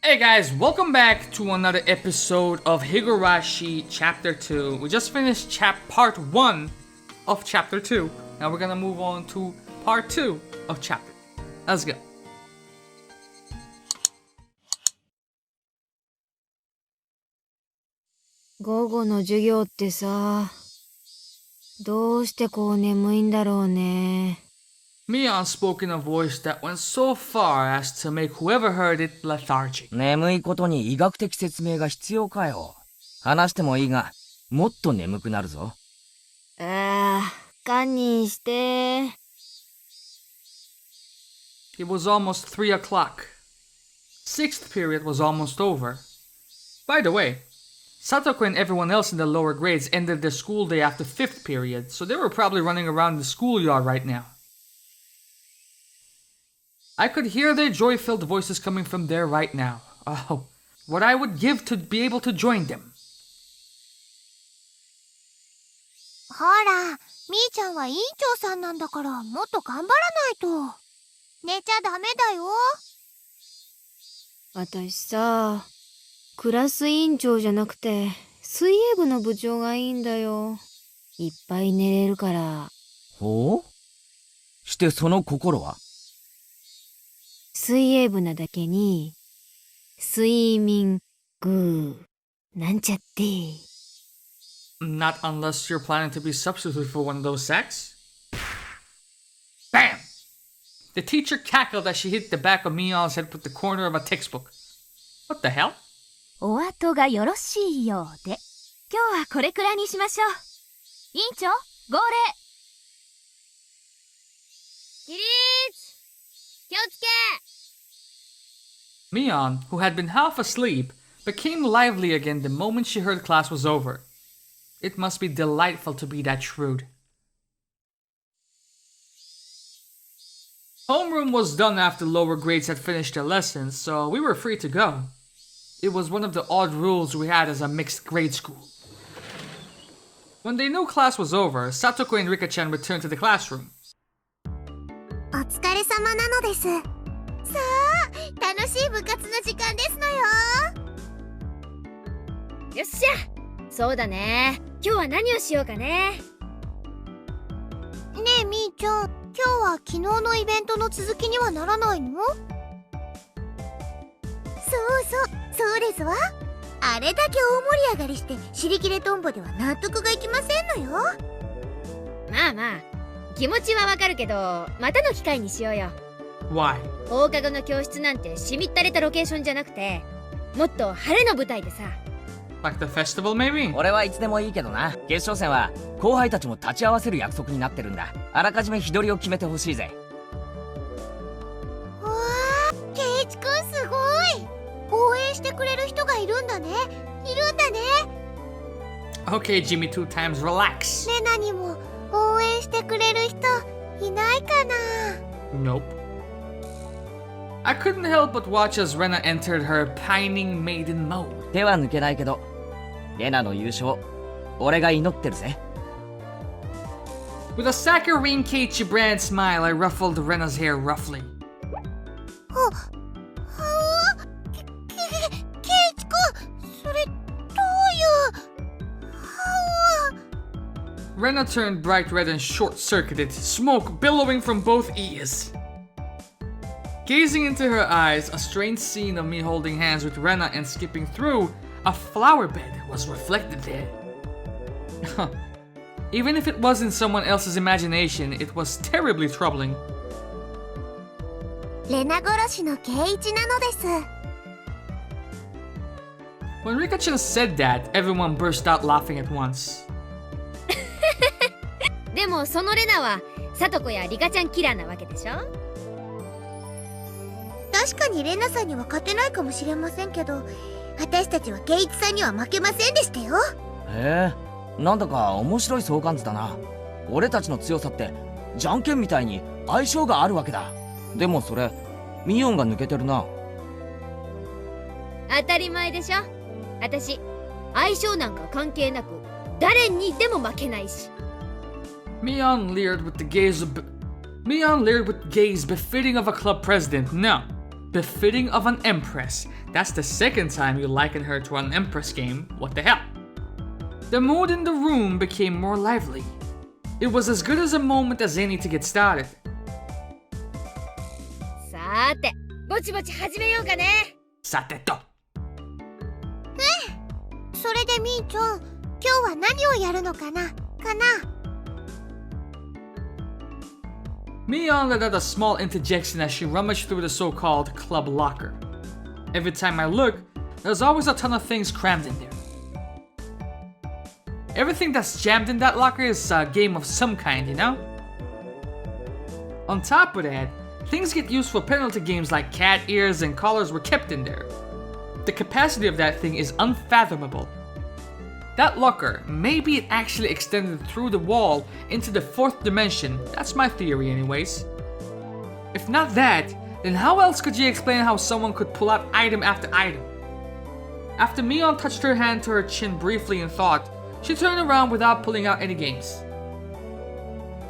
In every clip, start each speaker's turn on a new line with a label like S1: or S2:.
S1: Hey guys, welcome back to another episode of Higurashi Chapter 2. We just finished part 1 of Chapter 2. Now we're gonna move on to part 2 of Chapter. Let's go.
S2: 午後の授業ってさ、どうしてこう眠いんだろうね。
S1: Mion spoke in a voice that went so far as to make whoever heard it lethargic.
S3: 眠いことに医学的説明が必要かよ。話してもいいが、もっと眠くなるぞ。
S2: 堪忍して。
S1: It was almost 3 o'clock. 6th period was almost over. By the way, Satoko and everyone else in the lower grades ended their school day after 5th period, so they were probably running around the schoolyard right now. I could hear their joy-filled voices coming from there right now. Oh, what I would give to be able to join them.
S4: ほら、みーちゃんは委員長さんなんだから、もっと頑張らないと。寝ちゃダメだよ。
S2: 私さ、クラス委員長じゃなくて、水泳部の部長がいいんだよ。いっぱい寝れるから。
S3: ほう？してその心は？
S2: 水泳部なだけに、睡眠グーなんちゃって。
S1: Not unless you're planning to be substitute for one of those sects. Bam! The teacher cackled as she hit the back of Mion's head with the corner of a textbook. What the hell?
S4: お後がよろしいようで。今日はこれくらいにしましょう。委員長、号令。起立！気をつけ！
S1: Mion, who had been half asleep, became lively again the moment she heard class was over. It must be delightful to be that shrewd. Homeroom was done after lower grades had finished their lessons, so we were free to go. It was one of the odd rules we had as a mixed grade school. When they knew class was over, Satoko and Rika-chan returned to the classroom.
S4: お疲れ様なのです。さあ、楽しい部活の時間ですのよ。
S2: よっしゃ、そうだね。今日は何をしようかね。
S4: ねえみーちゃん、今日は昨日のイベントの続きにはならないの？そうですわ。あれだけ大盛り上がりして尻切れトンボでは納得がいきませんのよ。
S2: まあまあ、気持ちはわかるけど、またの機会にしようよ。
S1: Why?
S2: 放課後の教室なんてしみったれたロケーションじゃなくて、もっと晴れの舞台でさ。
S1: Like the festival, maybe?
S3: 俺はいつでもいいけどな。決勝戦は後輩たちも立ち会わせる約束になってるんだ。あらかじめ日取りを決めてほしいぜ。
S4: わあ、ケイチくんすごい。応援してくれる人がいるんだね。
S1: Okay, Jimmy 2 times relax.
S4: レナにも応援してくれる人いないかな。
S1: Nope. I couldn't help but watch as Rena entered her pining maiden mode.
S3: 手は抜けないけど、レナの優勝、俺が祈ってるぜ。
S1: With a saccharine Keiichi brand smile, I ruffled Rena's hair roughly.
S4: ケイチくん、それどういう。
S1: Rena turned bright red and short-circuited, smoke billowing from both ears. Gazing into her eyes, a strange scene of me holding hands with Rena and skipping through a flower bed was reflected there. Even if it was in someone else's imagination, it was terribly troubling.
S4: レナ殺しのケイイチなのです。
S1: When Rika-chan said that, everyone burst out laughing at once.
S2: でもそのレナはサトコやリカちゃんキラーなわけでしょ。
S4: 確かにレナさんには勝てないかもしれませんけど、私たちはケイイチさんには負けませんでしたよ。
S3: へえ、なんだか面白い相関図だな。俺たちの強さってじゃんけんみたいに相性があるわけだ。でもそれミオンが抜けてるな。
S2: 当たり前でしょ。私相性なんか関係なく誰にでも負けないし。
S1: Mion leered with gaze befitting of a club president. No, Befitting of an empress. That's the second time you liken her to an empress game. What the hell? The mood in the room became more lively. It was as good as a moment as any to get started.
S2: さーて、ぼちぼち始めようかね。
S1: さてと。
S4: それでみーちゃん、今日は何をやるのかな
S1: Mion let out a small interjection as she rummaged through the so-called club locker. Every time I look, there's always a ton of things crammed in there. Everything that's jammed in that locker is a game of some kind, you know? On top of that, things get used for penalty games like cat ears and collars were kept in there. The capacity of that thing is unfathomable. That locker, maybe it actually extended through the wall into the fourth dimension. That's my theory anyways. If not that, then how else could you explain how someone could pull out item after item? After Mion touched her hand to her chin briefly in thought, she turned around without pulling out any games.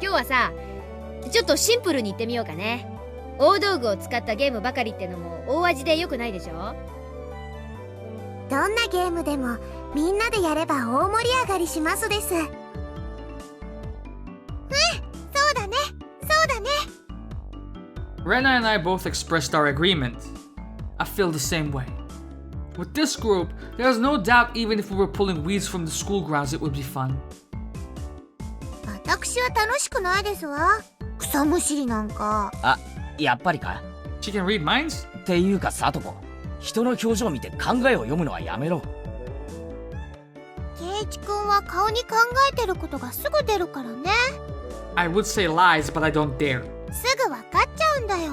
S2: 今日はさ、ちょっとシンプルにいってみようかね。大道具を使ったゲームばかりってのも大味で良くないでしょ？
S4: どんなゲームでもみんなでやれば大盛り上がりしますです。そうだね。
S1: Rena and I both expressed our agreement. I feel the same way. With this group, there's no doubt even if we were pulling weeds from the school grounds it would be fun.
S4: 私は楽しくないですわ。草むしりなんか。
S3: あ、やっぱりか。
S1: She can read minds?
S3: っていうかさとこ、人の表情を見て考えを読むのはやめろ。
S4: 圭一くんは顔に考えてることがすぐ出るからね。
S1: I would say lies, but I don't dare.
S4: すぐわかっちゃうんだよ。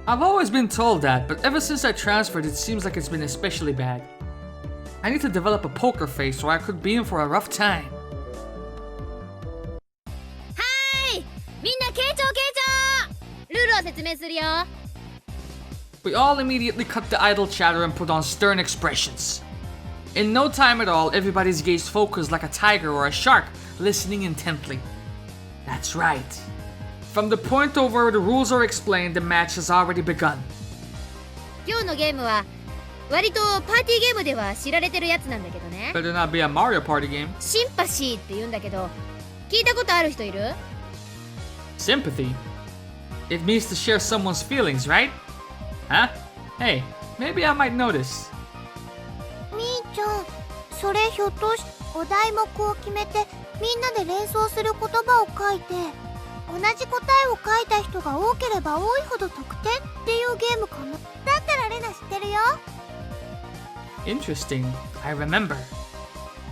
S1: I've always been told that, but ever since I transferred, it seems like it's been especially bad. I need to develop a poker face or I could be in for a rough time.
S2: みんな傾聴ルールを説明するよ。
S1: We all immediately cut the idle chatter and put on stern expressions. In no time at all, everybody's gaze focused like a tiger or a shark, listening intently. That's right. From the point over where the rules are explained, the match has already begun.
S2: 今日のゲームは割とパーティーゲームでは知られてるやつなんだけどね。
S1: Better not be a Mario Party game.
S2: シンパシーって言うんだけど、聞いたことある人いる？
S1: Sympathy? It means to share someone's feelings, right? Huh? Hey, maybe I might notice.
S4: みーちゃん、それひょっとしてお題目を決めてみんなで連想する言葉を書いて同じ答えを書いた人が多ければ多いほど得点っていうゲームかな。だったらレナ知ってるよ。
S1: Interesting. I remember.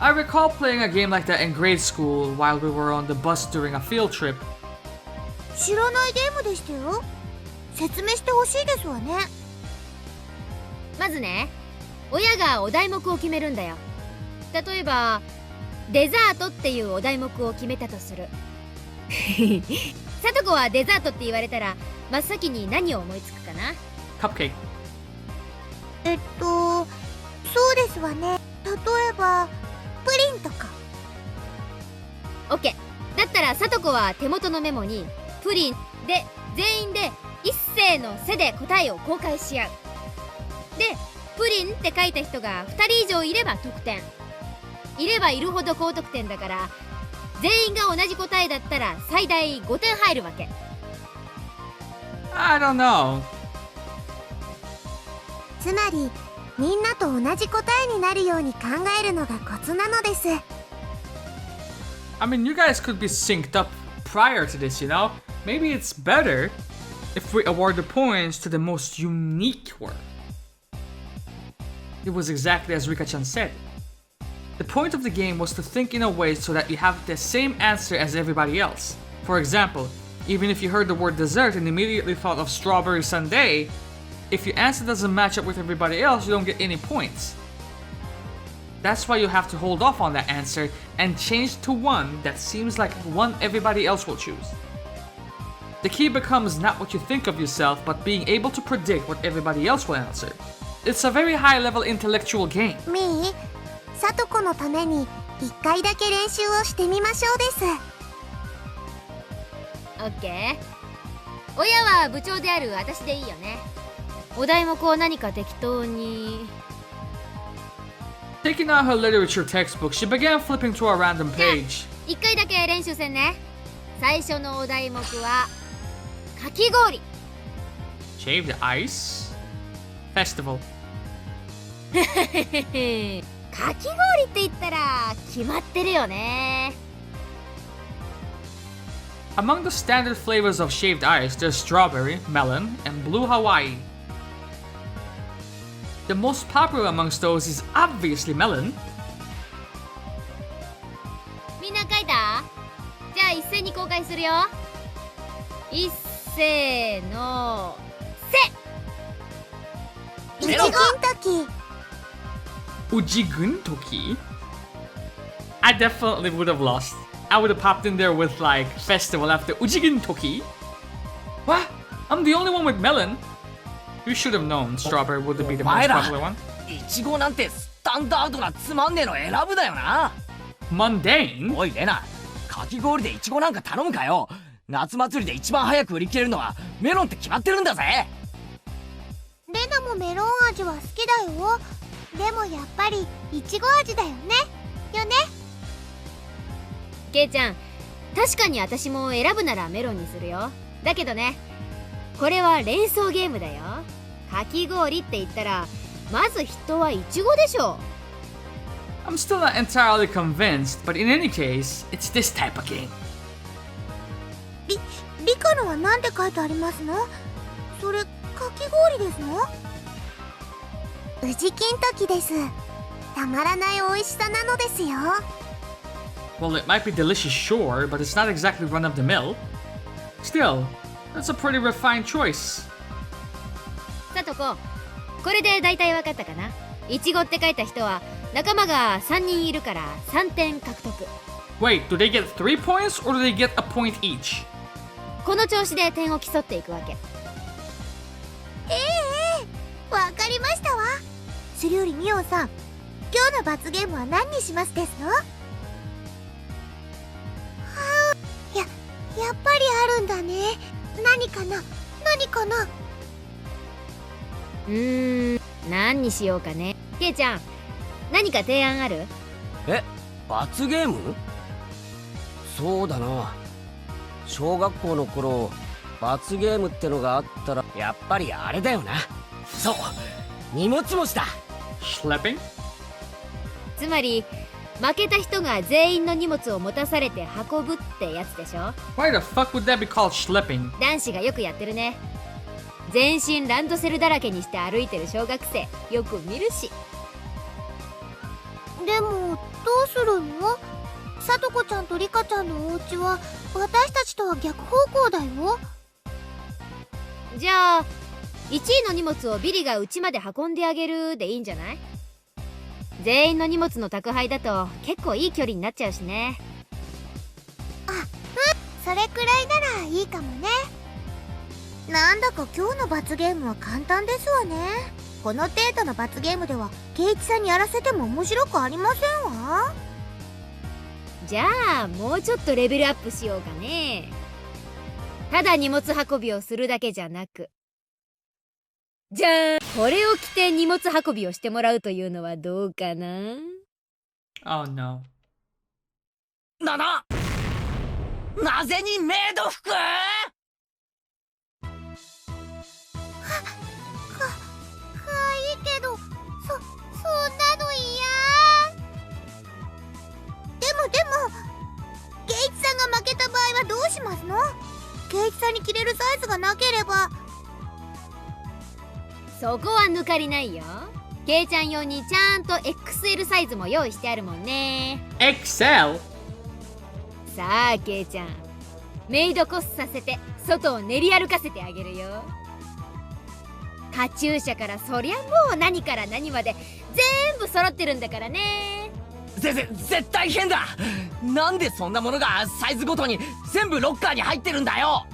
S1: I recall playing a game like that in grade school while we were on the bus during a field trip.
S4: 知らないゲームでしたよ。説明してほしいですわね。
S2: まずね、親がお題目を決めるんだよ。例えばデザートっていうお題目を決めたとする。さとこはデザートって言われたら真っ先に何を思いつくかな？
S1: Cupcake.
S4: そうですわね。例えばプリンとか。
S2: OK。だったらさとこは手元のメモにプリンで全員で一斉の背で答えを公開し合う。でプリンって書いた人が2人以上いれば得点。いればいるほど高得点だから全員が同じ答えだったら最大5点入るわけ。
S1: I don't know.
S4: つまりみんなと同じ答えになるように考えるのがコツなのです。
S1: I mean, you guys could be synced up prior to this, you know? Maybe it's better if we award the points to the most unique word. It was exactly as Rika-chan said. The point of the game was to think in a way so that you have the same answer as everybody else. For example, even if you heard the word dessert and immediately thought of strawberry sundae, if your answer doesn't match up with everybody else, you don't get any points. That's why you have to hold off on that answer and change to one that seems like one everybody else will choose. The key becomes not what you think of yourself, but being able to predict what everybody else will answer. It's a very high-level intellectual game.
S4: みー、さとこのために一回だけ練習をしてみましょうです。
S2: OK。親は部長である私でいいよね。お題目を何か適当に。
S1: Taking out her literature textbook, she began flipping to a random page.
S2: 一回だけ練習戦ね。最初のお題目はかき氷。
S1: Shaved ice? Festival.
S2: かき氷って言ったら決まってるよね。
S1: Among the standard flavors of shaved ice, there's strawberry, melon, and blue Hawaii. The most popular amongst those is obviously melon.
S2: みんな書いた？じゃあ一斉に公開するよ。一斉のせ。
S4: いちごんとき。
S1: Ujigun Toki? I definitely would have lost. I would have popped in there with like festival after Ujigun Toki. What? I'm the only one with melon. You should have known strawberry would be the most popular one.
S3: いちごなんてスタンダードなつまんねえの選ぶだよな。
S1: Mundane?
S3: おいレナ、かき氷でいちごなんか頼むかよ。夏祭りで一番早く売り切れるのはメロンって決まってるんだぜ。
S4: レナもメロン味は好きだよ。でもやっぱりいちご味だよね。よね。
S2: ケイちゃん、確かに私も選ぶならメロンにするよ。だけどね、これは連想ゲームだよ。かき氷って言ったらまず人はいちごでしょ。
S1: I'm still not entirely convinced, but in any case, it's this type of game.
S4: リカのは何て書いてありますの？それかき氷ですの？宇治金時です。たまらない美味しさなのですよ。
S1: Well, it might be delicious, sure, but it's not exactly run of the mill. Still, that's a pretty refined choice.
S2: さとこ、これで大体わかったかな。いちごって書いた人は仲間が3人いるから3点獲得。
S1: Wait, do they get 3 points or do they get a point each?
S2: この調子で点を競っていくわけ。
S4: わかりましたわ。それよりミオンさん、今日の罰ゲームは何にしますですの？やっぱりあるんだね。何かな？
S2: 何にしようかね。ケイちゃん、何か提案ある？
S3: え、罰ゲーム？そうだな。小学校の頃罰ゲームってのがあったらやっぱりあれだよな。そう、荷物持ちだ。
S1: Schlepping?
S2: つまり負けた人が全員の荷物を持たされて運ぶってやつでしょ。
S1: Why the fuck would that be called schlepping?
S2: 男子がよくやってるね。全身ランドセルだらけにして歩いてる小学生よく見るし。
S4: でもどうするの？さとこちゃんとリカちゃんのお家は私たちとは逆方向だよ。
S2: じゃあ1位の荷物をビリが家まで運んであげるでいいんじゃない？全員の荷物の宅配だと結構いい距離になっちゃうしね。
S4: それくらいならいいかもね。なんだか今日の罰ゲームは簡単ですわね。この程度の罰ゲームではケイチさんにやらせても面白くありませんわ。
S2: じゃあもうちょっとレベルアップしようかね。ただ荷物運びをするだけじゃなく、じゃあこれを着て荷物運びをしてもらうというのはどうかな？
S1: Oh no.
S3: なぜにメイド服？
S4: いいけど、そんなの嫌。でもケイチさんが負けた場合はどうしますの？ケイチさんに着れるサイズがなければ。
S2: そこは抜かりないよ。ケイちゃん用にちゃんと XL サイズも用意してあるもんね。
S1: Excel?
S2: さあケイちゃん、メイドコスさせて外を練り歩かせてあげるよ。カチューシャからそりゃもう何から何まで全部揃ってるんだからね。
S3: 絶対変だ。なんでそんなものがサイズごとに全部ロッカーに入ってるんだよ。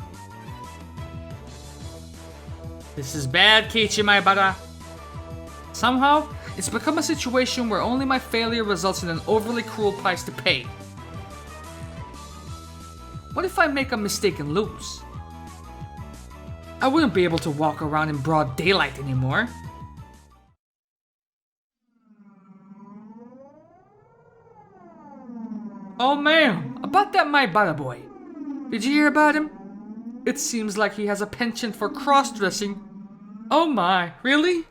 S1: This is bad, Keiichi Maebara. Somehow, it's become a situation where only my failure results in an overly cruel price to pay. What if I make a mistake and lose? I wouldn't be able to walk around in broad daylight anymore. Oh man, about that Maibara boy. Did you hear about him? It seems like he has a penchant for cross-dressing. Oh my, really?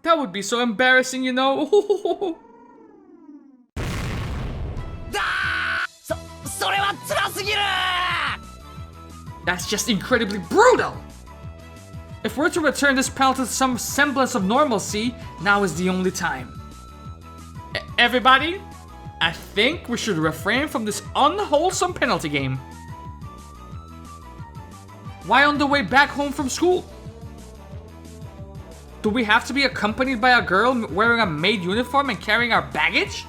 S1: That would be so embarrassing, you know.
S3: それは辛すぎる
S1: That's just incredibly brutal! If we're to return this panel to some semblance of normalcy, now is the only time. Everybody, I think we should refrain from this unwholesome penalty game. Why on the way back home from school? Do we have to be accompanied by a girl wearing a maid uniform and carrying our baggage?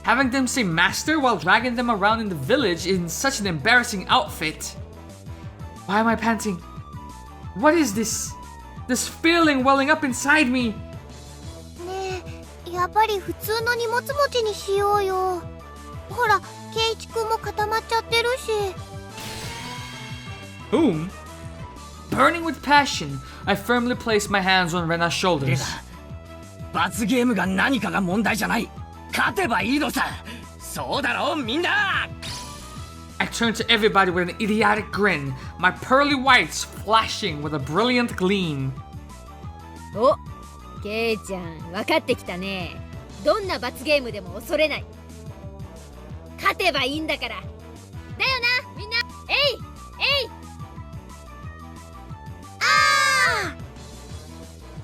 S1: Having them say master while dragging them around in the village in such an embarrassing outfit. Why am I panting? What is this? This feeling welling up inside me.
S4: ねえ、やっぱり普通の荷物持ちにしようよ。ほら、ケイチくんも固まっちゃってるし。
S1: Whom? Burning with passion, I firmly placed my hands on Rena's shoulders.
S3: 罰ゲームが何かが問題じゃない。勝てばいいのさ。そうだろ、みんな。
S1: I turned to everybody with an idiotic grin, my pearly whites flashing with a brilliant gleam.
S2: お、ケイちゃん、分かってきたね。どんな罰ゲームでも恐れない。勝てばいいんだから。だよな、みんな。えい、えい。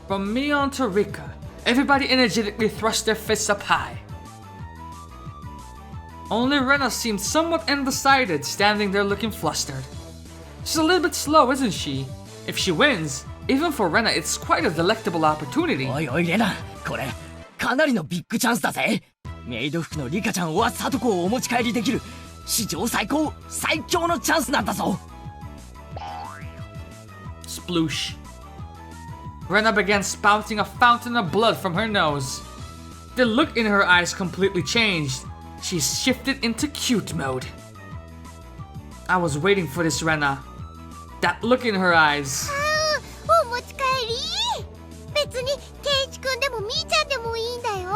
S1: From Mion to Rika, everybody energetically thrust their fists up high. Only Rena seemed somewhat undecided, standing there looking flustered. She's a little bit slow, isn't she? If she wins, even for Rena, it's quite a delectable opportunity.
S3: おいおいレナ、これかなりのビッグチャンスだぜ。メイド服のリカちゃんはサトコをお持ち帰りできる史上最強のチャンスなんだぞ。
S1: Sploosh. Rena began spouting a fountain of blood from her nose. The look in her eyes completely changed. She shifted into cute mode. I was waiting for this, Rena. That look in her eyes.
S4: お持ち帰り。別にケイチくんでもミーちゃんでもいいんだよ。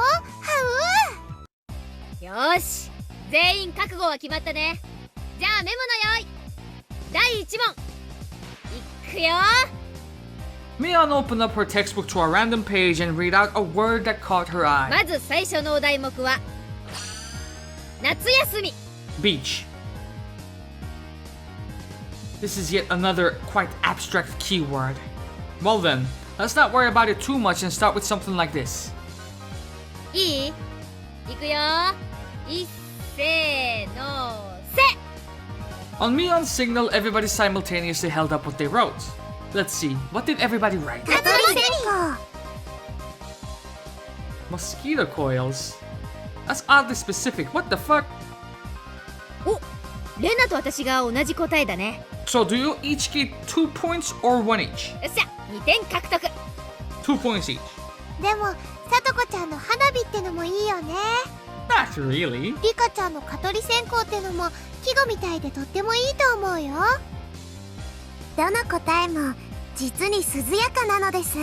S2: よーし、全員覚悟は決まったね。じゃあメモの用意。第1問。いくよ。
S1: Mion opened up her textbook to a random page and read out a word that caught her eye.
S2: まず最初のお題目は夏休み。
S1: Beach. This is yet another quite abstract keyword. Well then, let's not worry about it too much and start with something like this.
S2: いい？いくよ。いっせーのせ。
S1: On Mion's signal, everybody simultaneously held up what they wrote. Let's see, what did everybody write?
S4: 蚊取り線香。
S1: Mosquito coils? That's oddly specific, what the fuck?
S2: お、レナと私が同じ答えだね。
S1: So do you each get 2 points or 1 each?
S2: よっしゃ、2点獲得。
S1: 2 points each.
S4: でも、さとこちゃんの花火ってのもいいよね。
S1: Not really.
S4: リカちゃんの蚊取り線香ってのも季語みたいでとってもいいと思うよ。どの答えも実に涼やかなのです。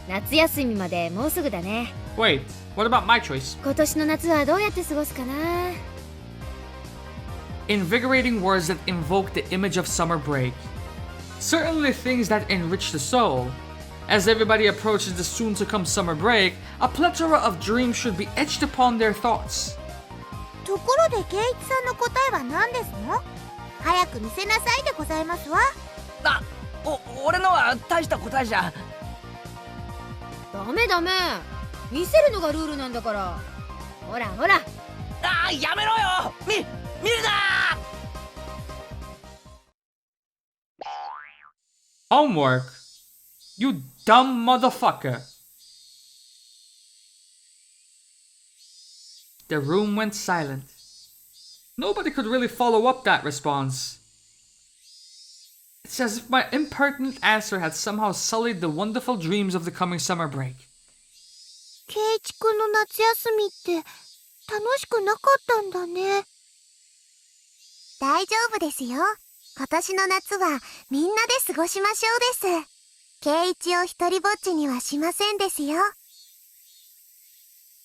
S2: 夏休みまでもうすぐだね。
S1: Wait, what about my choice?
S2: 今年の夏はどうやって過ごすかな。
S1: Invigorating words that invoke the image of summer break. Certainly things that enrich the soul. As everybody approaches the soon-to-come summer break, a plethora of dreams should be etched upon their thoughts.
S4: ところでケイチさんの答えは何ですの？早く見せなさいでございますわ。
S3: 俺のは大した答えじゃ。
S2: ダメダメ、見せるのがルールなんだから。ほらほら。
S3: やめろよ。見るな。
S1: Homework? You dumb motherfucker. The room went silent. Nobody could really follow up that response. It's as if my impertinent answer had somehow sullied the wonderful dreams of the coming summer break.
S4: ケイチくんの夏休みって楽しくなかったんだね。大丈夫ですよ。今年の夏はみんなで過ごしましょうです。圭一を一人ぼっちにはしませんですよ。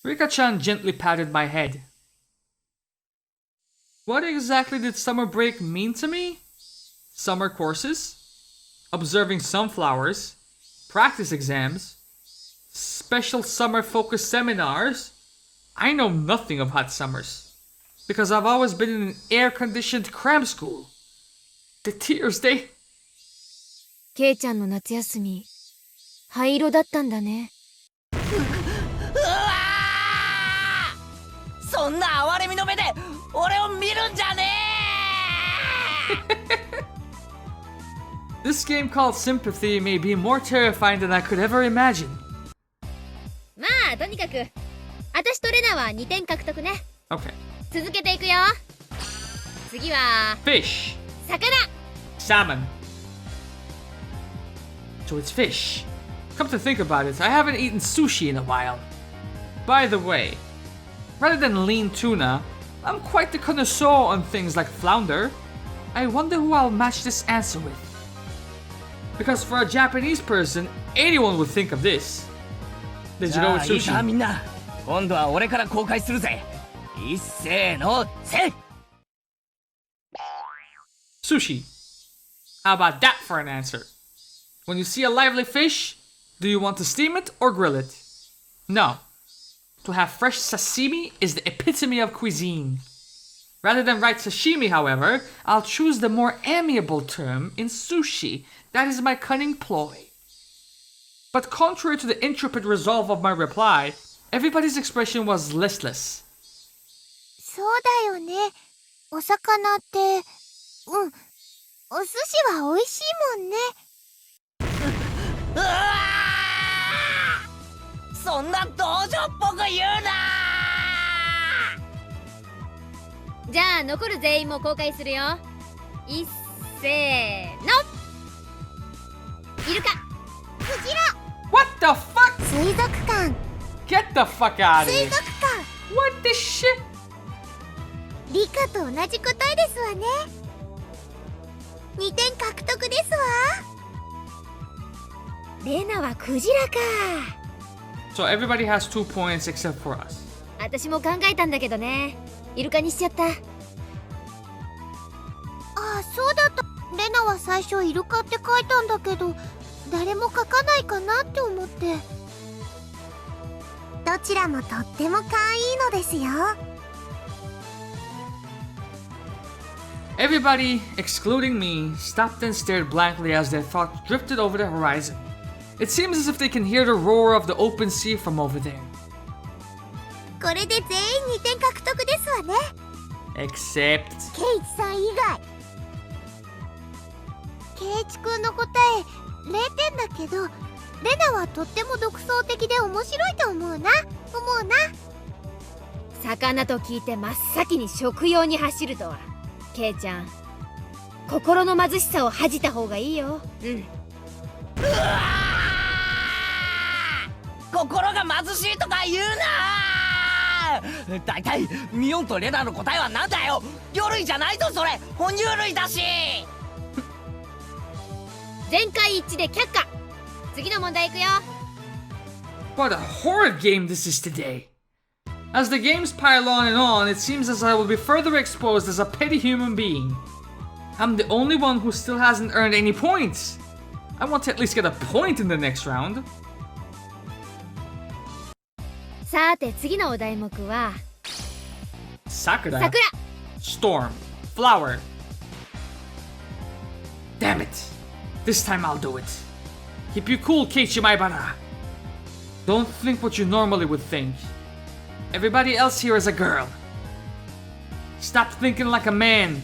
S1: Rika-chan gently patted my head. What exactly did summer break mean to me? Summer courses? Observing sunflowers? Practice exams? Special summer-focused seminars? I know nothing of hot summers. Because I've always been in an air-conditioned cram school. The tears, they...
S2: ケイちゃんの夏休み、灰色だったんだね。
S3: うわー、そんな哀れみの目で俺を見るんじゃねえ。
S1: This game called Sympathy may be more terrifying than I could ever imagine.
S2: まあとにかく私とレナは2点獲得ね。
S1: Okay.
S2: 続けていくよ。次は
S1: Fish.
S2: 魚。
S1: Salmon. So it's fish. Come to think about it, I haven't eaten sushi in a while. By the way, rather than lean tuna, I'm quite the connoisseur on things like flounder. I wonder who I'll match this answer with. Because for a Japanese person, anyone would think of this. Did you know it's
S3: いいか
S1: sushi?
S3: みんな、今度は俺から公開するぜ。いっせーのせい。
S1: Sushi. How about that for an answer? When you see a lively fish, do you want to steam it or grill it? No. To have fresh sashimi is the epitome of cuisine. Rather than write sashimi, however, I'll choose the more amiable term in sushi. That is my cunning ploy. But contrary to the intrepid resolve of my reply, everybody's expression was listless.
S4: そうだよね。お魚って、お寿司は美味しいもんね。
S3: うわー、そんな道場っぽく言うなー。
S2: じゃあ残る全員も公開するよ。いっせーの。イルカ。
S4: クジラ。
S1: What the fuck?
S4: 水族館。
S1: Get the fuck out of
S4: 水
S1: here.
S4: 族館。
S1: What the shit?
S4: 理科と同じ答えですわね。2点獲得ですわ。
S2: レナはクジラか。
S1: So everybody has 2 points except for us.
S2: 私も考えたんだけどね。イルカにしちゃった。
S4: ああ、そうだった。レナは最初イルカって書いたんだけど、誰も書かないかなって思って。どちらもとっても可愛いのですよ。
S1: Everybody, excluding me, stopped and stared blankly as their thoughts drifted over the horizon. It seems as if they can hear the roar of the open sea from over there.
S4: これで全員2点獲得ですわね。
S1: Except...
S4: ケイチさん以外。ケイチくんの答え0点だけど、レナはとっても独創的で面白いと思うな。
S2: 魚と聞いて真っ先に食用に走るとは。ケイちゃん、心の貧しさを恥じた方がいいよ。うん。
S3: うわー、心が貧しいとか言うなー。だいたいミオンとレナの答えはなんだよ。魚類じゃないぞそれ、哺乳類だし。
S2: 全会一致で却下。次の問題いくよ。
S1: What a horrid game this is today. As the games pile on, it seems as I will be further exposed as a petty human being. I'm the only one who still hasn't earned any points. I want to at least get a point in the next round.
S2: さて次のお題目は
S1: Sakura.
S2: 桜。
S1: Storm. Flower. Damn it. This time I'll do it. Keep you cool, Keiichi Maibara. Don't think what you normally would think. Everybody else here is a girl. Stop thinking like a man.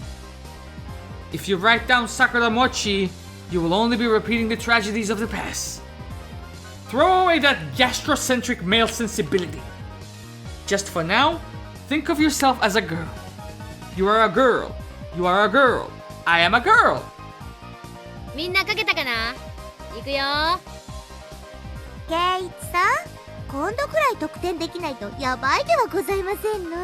S1: If you write down Sakura Mochi, you will only be repeating the tragedies of the past. Throw away that gastrocentric male sensibility. Just for now, think of yourself as a girl. You are a girl. You are a girl. I am a girl.
S2: みんな書けたかな。いくよ。
S4: ケイチさん、今度くらい得点できないとやばいではございませんの。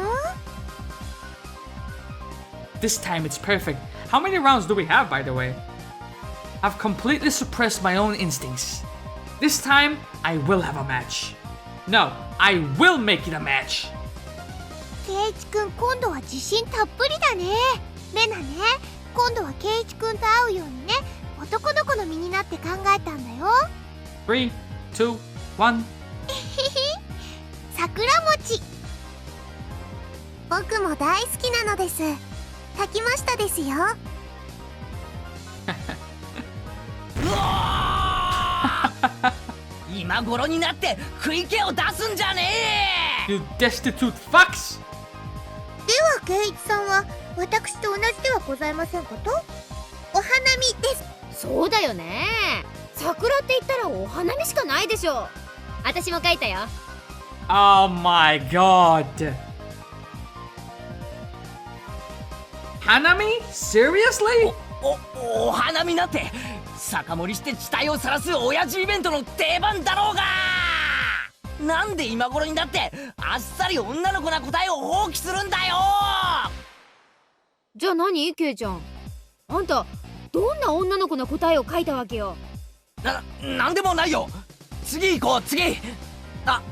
S1: This time it's perfect. How many rounds do we have, by the way? I've completely suppressed my own instincts. This time, I will have a match. No, I will make it a match.
S4: 圭一くん今度は自信たっぷりだね。レナね、今度は圭一くんと会うようにね、男の子の身になって考えたんだよ。
S1: 3, 2, 1.
S4: 桜餅。僕も大好きなのです。炊きましたですよ。
S3: 今頃になって食い気を出すんじゃねえ。
S1: You destitute fucks!
S4: では圭一さんは私と同じではございませんこと？お花見です。
S2: そうだよね。桜って言ったらお花見しかないでしょ。私も書いたよ。
S1: Oh my god. Hanami? Seriously?
S3: お花見なんて酒盛りして地帯を晒す親父イベントの定番だろうが。なんで今頃になってあっさり女の子な答えを放棄するんだよ。
S2: じゃあ何ケイちゃん。あんたどんな女の子の答えを書いたわけよ。
S3: なんでもないよ。次行こう次。あ。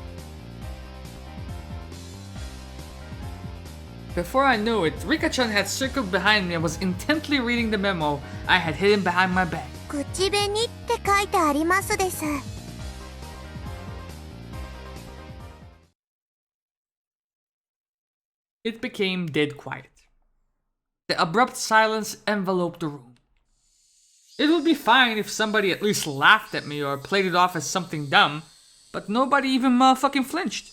S1: Before I knew it, Rika-chan had circled behind me and was intently reading the memo I had hidden behind my back.
S4: 口紅って書いてありますです。
S1: It became dead quiet. The abrupt silence enveloped the room. It would be fine if somebody at least laughed at me or played it off as something dumb, but nobody even fucking flinched.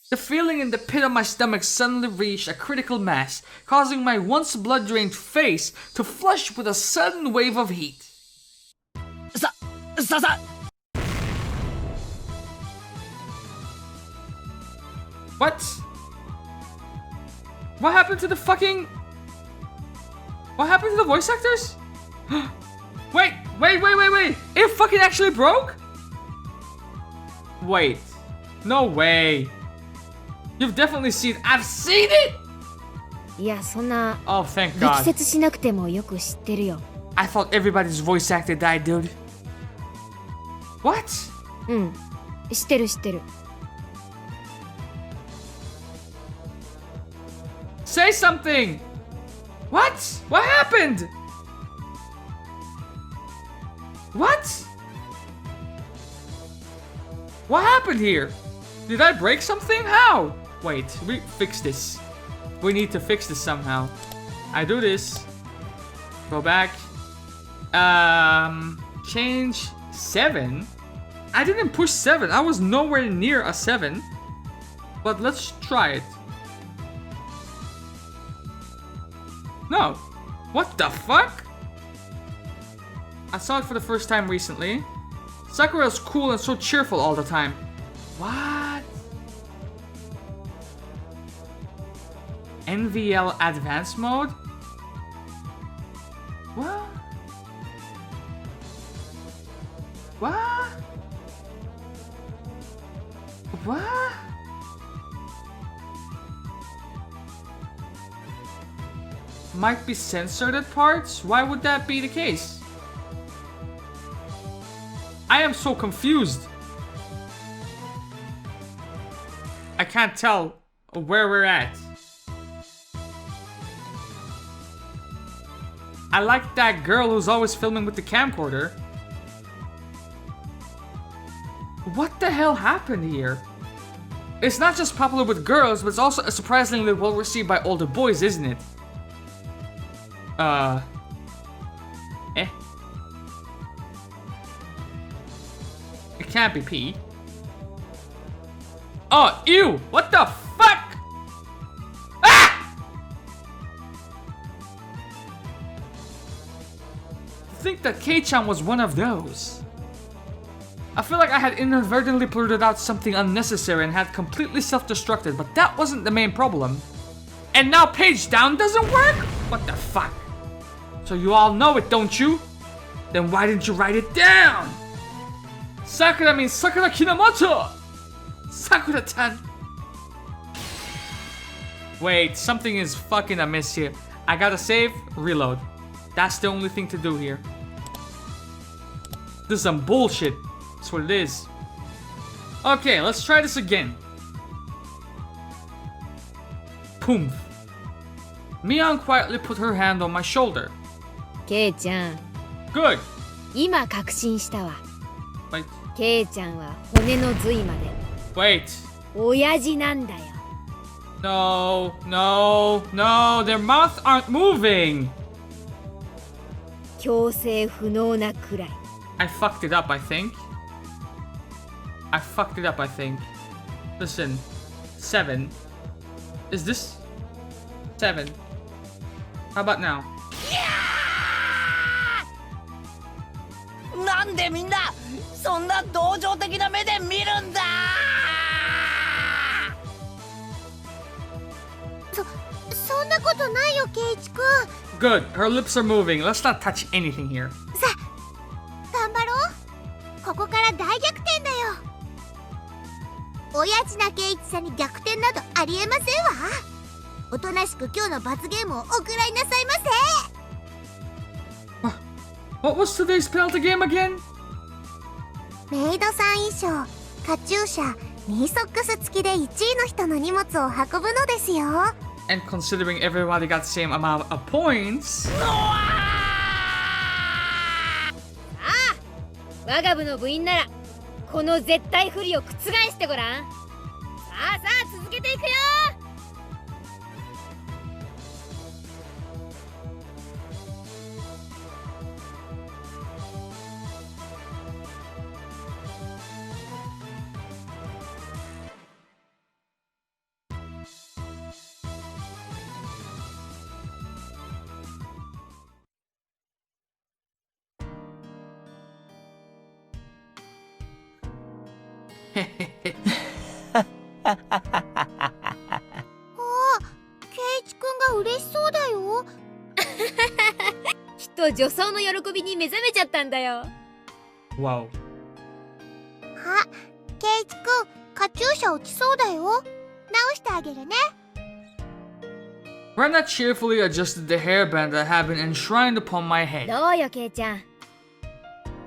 S1: The feeling in the pit of my stomach suddenly reached a critical mass, causing my once blood-drained face to flush with a sudden wave of heat.
S3: Sa.
S1: What? What happened to the fucking... What happened to the voice actors? Wait! It fucking actually broke? Wait. No way. You've definitely seen... I've seen it!
S2: いや、そんな
S1: Oh, thank
S2: 力
S1: God.
S2: 説しなくてもよく知ってるよ。
S1: I thought everybody's voice actor died, dude. What?
S2: うん、知ってる知ってる。
S1: Say something! What? What happened? What? What happened here? Did I break something? How? Wait, we fix this. We need to fix this somehow. I do this. Go back. Change 7? I didn't push 7. I was nowhere near a 7. But let's try it. No. What the fuck? I saw it for the first time recently. Sakura's cool and so cheerful all the time. What? NVL Advanced Mode? What? What? What? Might be censored at parts? Why would that be the case? I am so confused. I can't tell where we're at. I like that girl who's always filming with the camcorder. What the hell happened here? It's not just popular with girls, but it's also surprisingly well received by older boys, isn't it? It can't be P. Oh, ew! What the fuck? Ah! I think that Kei-chan was one of those. I feel like I had inadvertently blurted out something unnecessary and had completely self-destructed, but that wasn't the main problem. And now page down doesn't work? What the fuck? So you all know it, don't you? Then why didn't you write it down? Sakura means Sakura Kinamoto! Sakura-tan! Wait, something is fucking amiss here. I gotta save, reload. That's the only thing to do here. This is some bullshit. That's what it is. Okay, let's try this again. Poof. Mion quietly put her hand on my shoulder.
S2: ケイちゃん、
S1: Good.
S2: 今確信したわ。
S1: Wait.
S2: ケイちゃんは骨の髄まで
S1: Wait.
S2: 親父なんだよ。
S1: No, no, no. Their mouths aren't moving.
S2: 強制不能なくらい。
S1: I fucked it up, I think. I fucked it up, I think. Listen. 7. Is this? 7. How about now?
S3: なんでみんなそんな同情的な目で見るんだ。
S4: そんなことないよ、ケイチくん。
S1: Good. Her lips are moving. Let's not touch anything here.
S4: さあ、頑張ろう。ここから大逆転だよ。親父なケイチさんに逆転などありえませんわ。おとなしく今日の罰ゲームをお食らいなさいませ。
S1: What was today's penalty game again?
S4: メイドさん衣装、カチューシャ、ニーソックス付きで1位の人の荷物を運ぶのですよ。
S1: And considering everybody got the same amount of points.
S2: 我が部の部員ならこの絶対不利を覆してごらん。さあさあ続けていくよ。
S4: おお、ケイチくんが嬉しそうだよ。
S2: きっと女装の喜びに目覚めちゃったんだよ。
S1: Wow.
S4: あ、ケイチくん、カチューシャ落ちそうだよ。直してあげるね。
S1: Rana cheerfully adjusted the hairband that had been enshrined upon my head.
S2: どうよケイちゃん。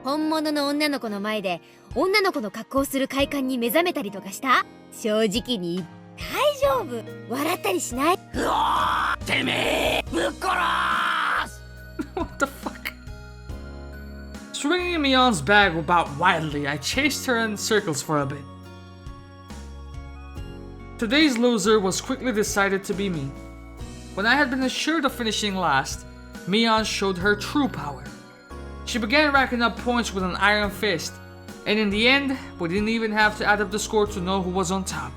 S2: 本物の女の子の前で女の子の格好をする快感に目覚めたりとかした？正直に大丈夫。笑ったりしない？
S3: うわー、てめえぶっ殺す。
S1: What the fuck? Swinging Mion's bag about wildly, I chased her in circles for a bit. Today's loser was quickly decided to be me. When I had been assured of finishing last, Mion showed her true power. She began racking up points with an iron fist, and in the end, we didn't even have to add up the score to know who was on top.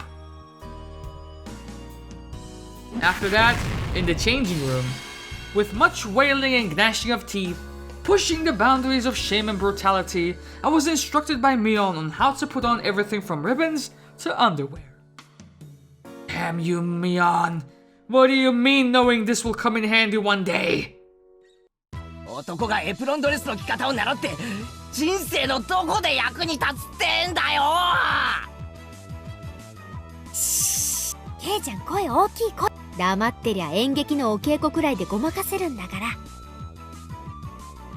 S1: After that, in the changing room, with much wailing and gnashing of teeth, pushing the boundaries of shame and brutality, I was instructed by Mion on how to put on everything from ribbons to underwear. Damn you, Mion. What do you mean knowing this will come in handy one day?
S3: 男がエプロンドレスの着方を習って人生のどこで役に立つってんだよ。
S2: ケイちゃん声大きい声。黙ってりゃ演劇のお稽古くらいでごまかせるんだから。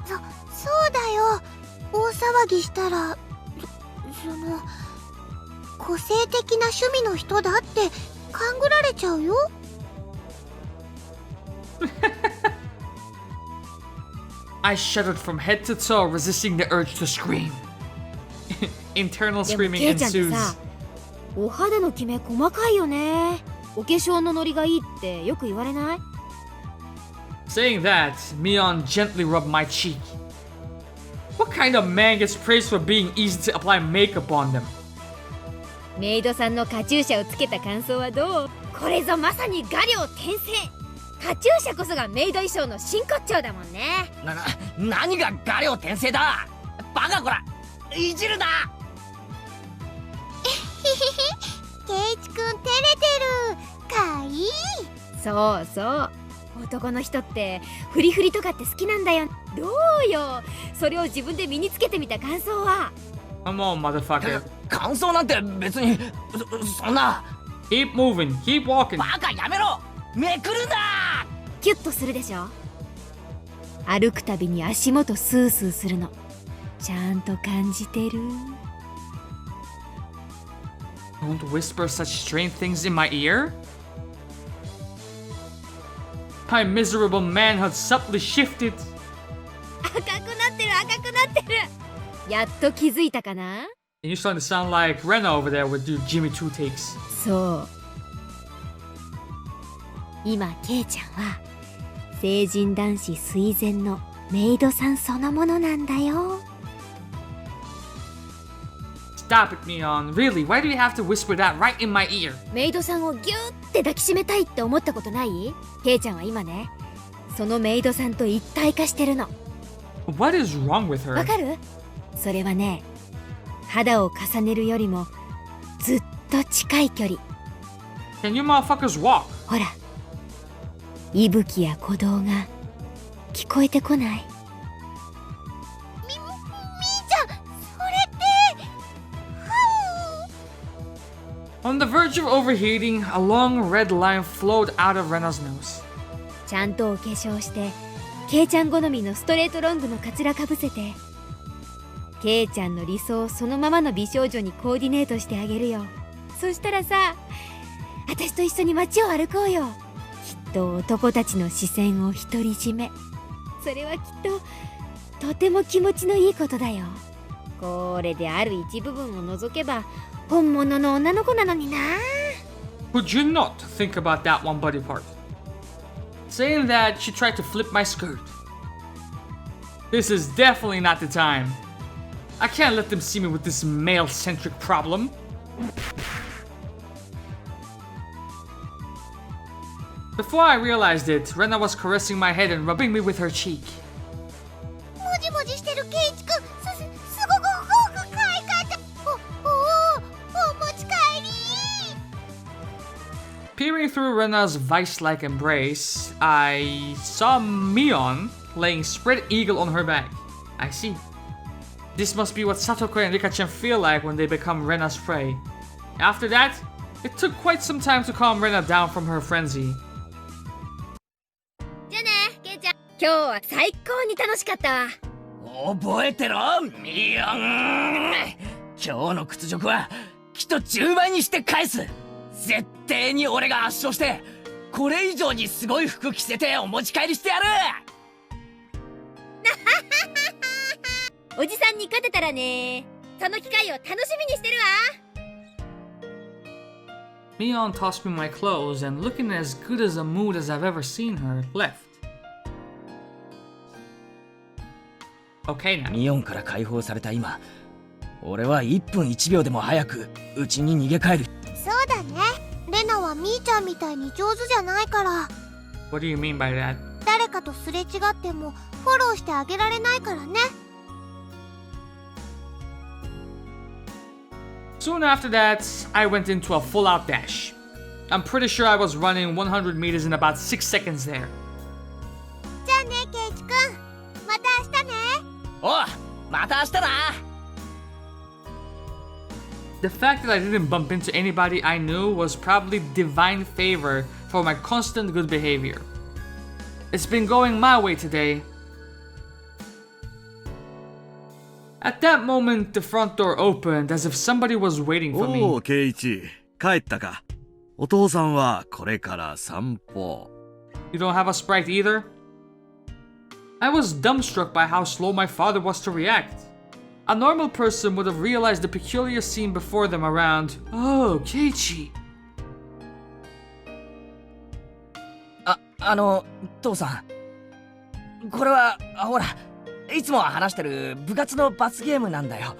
S4: そうだよ。大騒ぎしたら、その個性的な趣味の人だって勘ぐられちゃうよ。
S1: I shuddered from head to toe, resisting the urge to scream. Internal
S2: でも
S1: screaming
S2: ケイちゃんって
S1: ensues.
S2: さ、お肌のキメ細かいよね。お化粧のノリがいいってよく言われない？
S1: Saying that, Mion gently rubbed my cheek. What kind of man gets praised for being easy to apply makeup on them?
S2: メイドさんのカチューシャをつけた感想はどう？これぞまさに画量転生。カチューシャこそがメイド衣装の真骨頂だもんね。
S3: 何が画量転生だ。バカこら、いじるな。
S4: ケイチくん照れてる。かいい。
S2: そうそう。男の人ってフリフリとかって好きなんだよ。どうよ。それを自分で身につけてみた感想は。
S1: Come on, motherfucker.
S3: 感想なんて別にそんな。
S1: Keep moving, keep walking.
S3: バカやめろ。めくるな。
S2: キュッとするでしょ。歩くたびに足元スースーするのちゃんと感じてる。
S1: Don't whisper such strange things in my ear? My miserable manhood subtly shifted.
S2: 赤くなってる赤くなってる。やっと気づいたかな。
S1: And you're starting to sound like Rena over there would do Jimmy Two takes.
S2: そう今ケイちゃんは成人男子垂涎のメイドさんそのものなんだよ。
S1: Stop it, Mion. Really, why do you have to whisper that right in my ear?
S2: メイドさんをギューって抱きしめたいって思ったことない？ケイちゃんは今ねそのメイドさんと一体化してるの。
S1: What is wrong with
S2: わ
S1: her?
S2: かる？それはね肌を重ねるよりもずっと近い距離。
S1: Can you motherfuckers walk?
S2: ほら息吹や鼓動が聞こえてこない？
S1: On the verge of overheating, a long red line flowed out of Rena's nose.
S2: ちゃんとお化粧してケイちゃん好みのストレートロングのカツラかぶせてケイちゃんの理想をそのままの美少女にコーディネートしてあげるよ。そしたらさ私と一緒に街を歩こうよ。きっと男たちの視線を独り占め。それはきっととても気持ちのいいことだよ。これである一部分を除けば本物の女の子なのにな。
S1: Would you not think about that one body part? Saying that, she tried to flip my skirt. This is definitely not the time. I can't let them see me with this male-centric problem. Before I realized it, Rena was caressing my head and rubbing me with her cheek.
S4: もじもじしてるケイチくん、すごく可愛かった。お持ち帰り。
S1: Peering through Rena's vice-like embrace, I saw Mion laying spread eagle on her back. I see. This must be what Satoko and Rika-chan feel like when they become Rena's prey. After that, it took quite some time to calm Rena down from her frenzy.
S2: じゃあねケイちゃん今日は最高に楽しかったわ。
S3: 覚えてろミヨン。今日の屈辱はきっと10倍にして返す。絶対に俺が圧勝してこれ以上にすごい服着せてお持ち帰りしてやる。
S2: おじさんに勝てたらねその機会を楽しみにしてるわ。
S1: Mion tossed me my clothes and, looking as good as a mood as I've ever seen her, left. Okay now.
S3: ミヨンから解放された今、俺は1分1秒でも早く家に逃げ帰る。
S4: そうだね。レナはみーちゃんみたいに上手じゃないから。
S1: What do you mean by that?
S4: 誰かとすれ違ってもフォローしてあげられないからね。
S1: Soon after that, I went into a full-out dash. I'm pretty sure I was running 100 meters in about 6 seconds there.
S4: じゃあねケイチくん、また明日ね。
S3: おう、また明日な。
S1: The fact that I didn't bump into anybody I knew was probably divine favor for my constant good behavior. It's been going my way today. At that moment, the front door opened as if somebody was waiting for
S5: お
S1: me.
S5: お、ケイイチ、帰ったか。お父さんはこれから散歩。
S1: You don't have a Sprite either? I was dumbstruck by how slow my father was to react. A normal person would have realized the peculiar scene before them around, "Oh, Keiichi."
S3: 父さん、これはほらいつも話してる部活の罰ゲームなんだよ。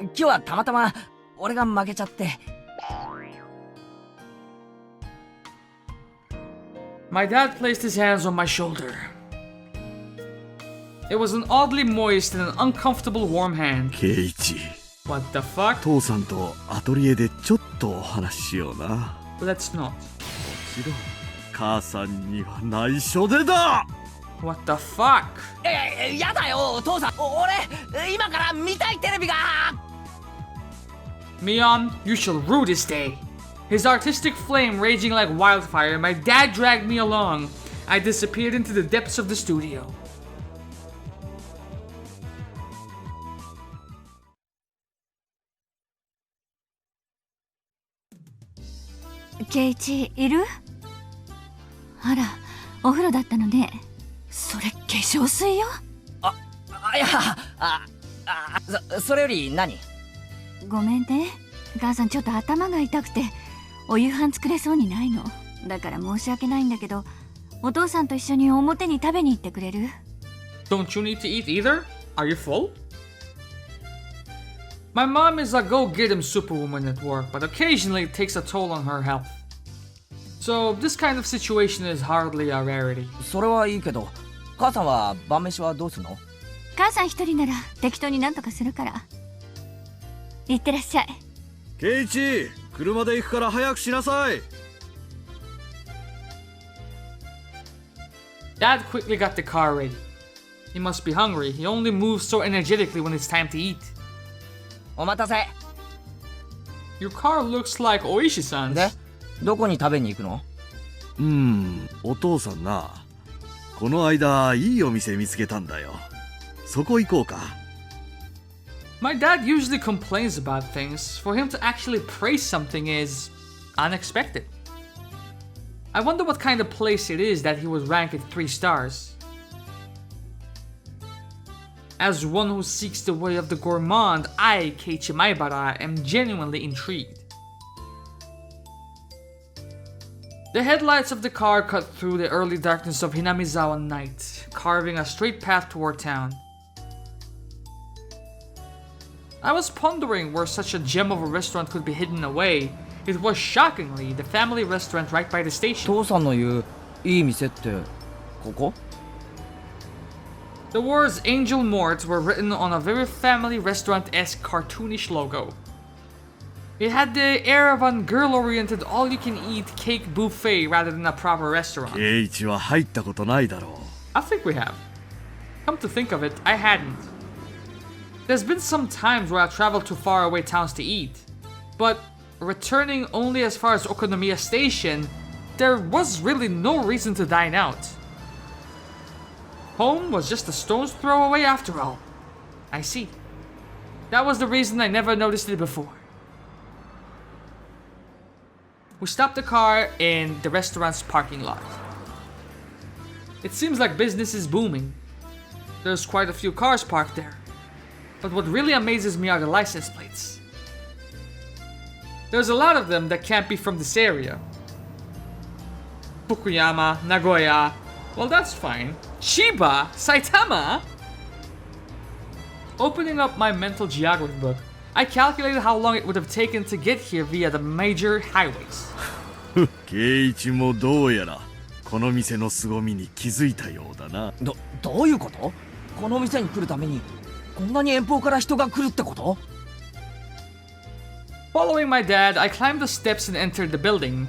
S3: 今日はたまたま俺が負けちゃって。
S1: My dad placed his hands on my shoulder. It was an oddly moist and an uncomfortable warm hand.
S5: ケイイチ、
S1: What the fuck?
S5: 父さんとアトリエでちょっとお話ししような。も
S1: Let's not.
S5: ちろん母さんには内緒でだ。
S1: What the fuck?
S3: やだよ父さん。俺今から見たいテレビが。
S1: Mion, you shall rue this day. His artistic flame raging like wildfire, my dad dragged me along. I disappeared into the depths of the studio.
S6: Keiichi いる？あら、お風呂だったのね。それ化粧水よ。
S3: いや、それより何？
S6: ごめんね。母さんちょっと頭が痛くてお夕飯作れそうにないの。だから申し訳ないんだけど、お父さんと一緒に表に食べに行ってくれる？
S1: Don't you need to eat either? Are you full? My mom is a go-get-em superwoman at work, but occasionally it takes a toll on her health. So this kind of situation is hardly a rarity.
S3: それはいいけど、母さんは晩飯はどうするの？
S6: 母さん一人なら適当になんとかするから。いってらっしゃい。
S5: ケイチ、車で行くから早くしなさい。
S1: Dad quickly got the car ready. He must be hungry. He only moves so energetically when it's time to eat.
S3: お待たせ。
S1: Your car looks like Oishi-san's.
S3: で、どこに食べに行くの？
S5: お父さんな。この間、いいお店見つけたんだよ。そこ行こうか。
S1: My dad usually complains about things. For him to actually praise something is unexpected. I wonder what kind of place it is that he would rank at 3 stars. As one who seeks the way of the gourmand, I, Keiichi Maibara, am genuinely intrigued. The headlights of the car cut through the early darkness of Hinamizawa night, carving a straight path toward town. I was pondering where such a gem of a restaurant could be hidden away. It was shockingly the family restaurant right by the station.
S3: 父さんの言ういい店ってここ？
S1: The words Angel Mort were written on a very family restaurant-esque cartoonish logo. It had the air of a girl-oriented all-you-can-eat cake buffet rather than a proper restaurant.
S5: ケイチは入ったことないだろう。
S1: I think we have. Come to think of it, I hadn't. There's been some times where I traveled to faraway towns to eat, but returning only as far as Okonomiya Station, there was really no reason to dine out. Home was just a stone's throw away after all. I see. That was the reason I never noticed it before. We stopped the car in the restaurant's parking lot. It seems like business is booming. There's quite a few cars parked there. But what really amazes me are the license plates. There's a lot of them that can't be from this area. Fukuyama, Nagoya. Well, that's fine. Chiba, Saitama? Opening up my mental geography book, I calculated how long it would have taken to get here via the major highways.
S5: ケイチもどうやらこの店の凄みに気づいたようだな。
S3: どういうこと？この店に来るためにこんなに遠方から人が来るってこと？
S1: Following my dad, I climbed the steps and entered the building.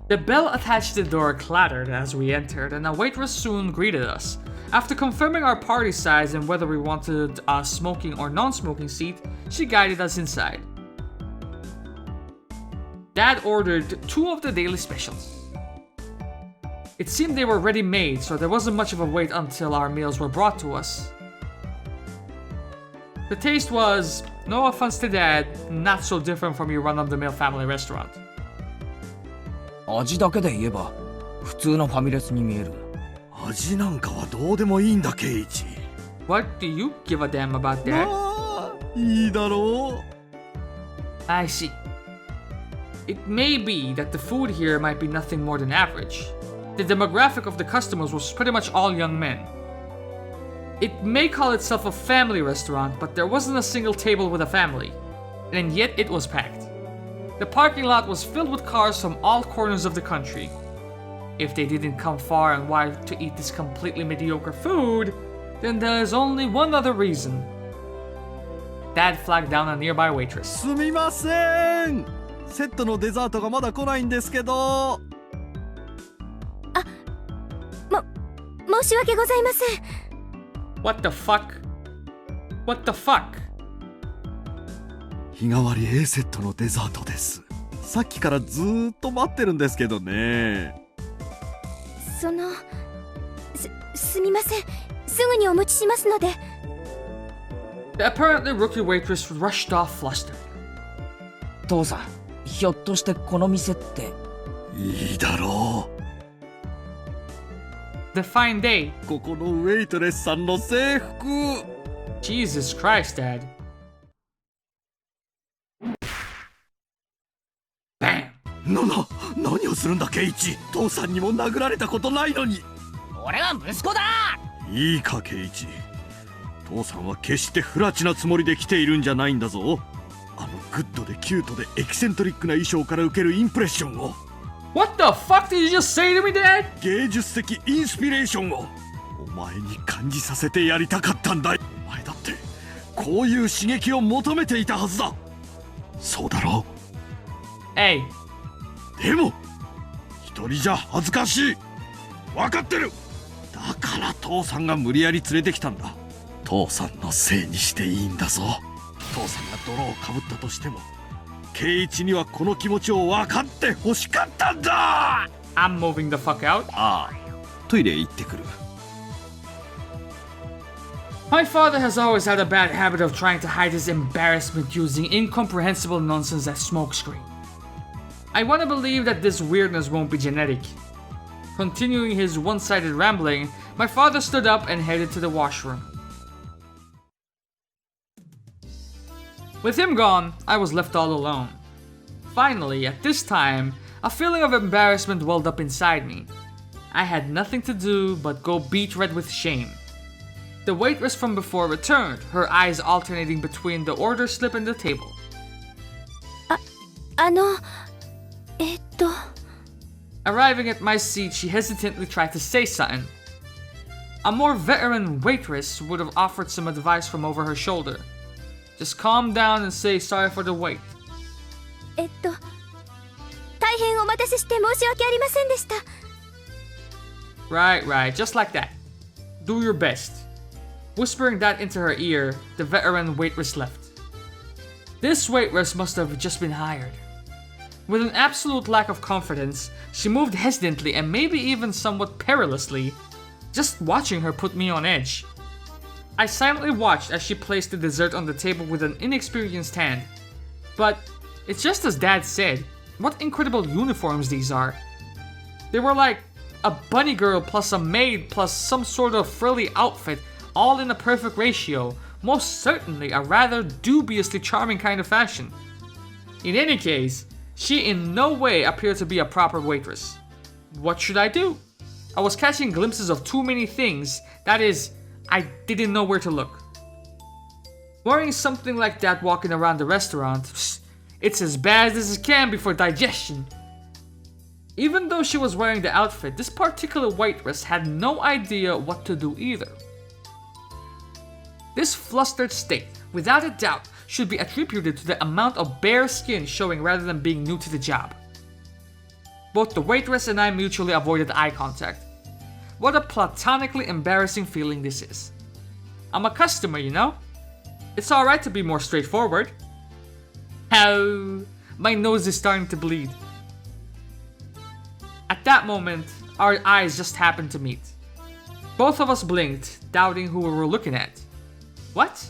S1: The bell attached to the door clattered as we entered, and a waitress soon greeted us. After confirming our party size and whether we wanted a smoking or non-smoking seat, she guided us inside. Dad ordered 2 of the daily specials. It seemed they were ready-made, so there wasn't much of a wait until our meals were brought to us. The taste was, no offense to Dad, not so different from your run-of-the-mill family restaurant.
S3: 味だけで言えば普通のファミレスに見える。
S5: 味なんかはどうでもいいんだ、ケイチ。
S1: What do you give a damn about that?
S5: ああ、いいだろう。
S1: I see. It may be that the food here might be nothing more than average. The demographic of the customers was pretty much all young men. It may call itself a family restaurant, but there wasn't a single table with a family. And yet it was packed. The parking lot was filled with cars from all corners of the country. If they didn't come far and wide to eat this completely mediocre food, then there's only one other reason. Dad flagged down a nearby waitress.
S5: すみません。セットのデザートがまだ来ないんですけど。
S6: 申し訳ございません。
S1: What the fuck? What the fuck?
S5: 日替わり A セットのデザートです。さっきからずーっと待ってるんですけどね。
S4: すみません。すぐにお持ちしますので。
S1: The apparently rookie waitress rushed off flustered.
S3: 父さん、ひょっとしてこの店って。
S5: いいだろ
S1: The fine day.
S5: う。ここのウェイトレスさんの制服。
S1: Jesus Christ, Dad. Bam!
S5: 何をするんだケイチ。父さんにも殴られたことないのに。
S3: 俺は息子だ。
S5: いいかケイチ、父さんは決して不埒なつもりで来ているんじゃないんだぞ。あのグッドでキュートでエキセントリックな衣装から受けるインプレッションを。
S1: What the fuck did you just say to me, Dad?
S5: 芸術的インスピレーションをお前に感じさせてやりたかったんだ。お前だってこういう刺激を求めていたはずだ。そうだろう。
S1: Hey.
S5: でも一人じゃ恥ずかしい。分かってる。だから父さんが無理やり連れてきたんだ。父さんのせいにしていいんだぞ。父さんが泥をかぶったとしても圭一にはこの気持ちを分かってほしかったんだ。
S1: I'm moving the fuck out.
S5: ああ、トイレ行ってくる。
S1: My father has always had a bad habit of trying to hide his embarrassment using incomprehensible nonsense as smokescreen. I want to believe that this weirdness won't be genetic. Continuing his one-sided rambling, my father stood up and headed to the washroom. With him gone, I was left all alone. Finally, at this time, a feeling of embarrassment welled up inside me. I had nothing to do but go beet red with shame. The waitress from before returned, her eyes alternating between the order slip and the table.
S4: えっと
S1: Arriving at my seat, she hesitantly tried to say something. A more veteran waitress would have offered some advice from over her shoulder. Just calm down and say sorry for the wait.
S4: 大変お待たせして申し訳ありませんでした。
S1: Right, just like that. Do your best. Whispering that into her ear, the veteran waitress left. This waitress must have just been hired. With an absolute lack of confidence, she moved hesitantly and maybe even somewhat perilously. Just watching her put me on edge. I silently watched as she placed the dessert on the table with an inexperienced hand. But it's just as Dad said, what incredible uniforms these are. They were like a bunny girl plus a maid plus some sort of frilly outfit, all in a perfect ratio, most certainly a rather dubiously charming kind of fashion. In any case, she in no way appeared to be a proper waitress. What should I do? I was catching glimpses of too many things, that is, I didn't know where to look. Wearing something like that walking around the restaurant, it's as bad as it can be for digestion. Even though she was wearing the outfit, this particular waitress had no idea what to do either. This flustered state, without a doubt, should be attributed to the amount of bare skin showing rather than being new to the job. Both the waitress and I mutually avoided eye contact. What a platonically embarrassing feeling this is. I'm a customer, you know? It's alright to be more straightforward. Ow! My nose is starting to bleed. At that moment, our eyes just happened to meet. Both of us blinked, doubting who we were looking at. What?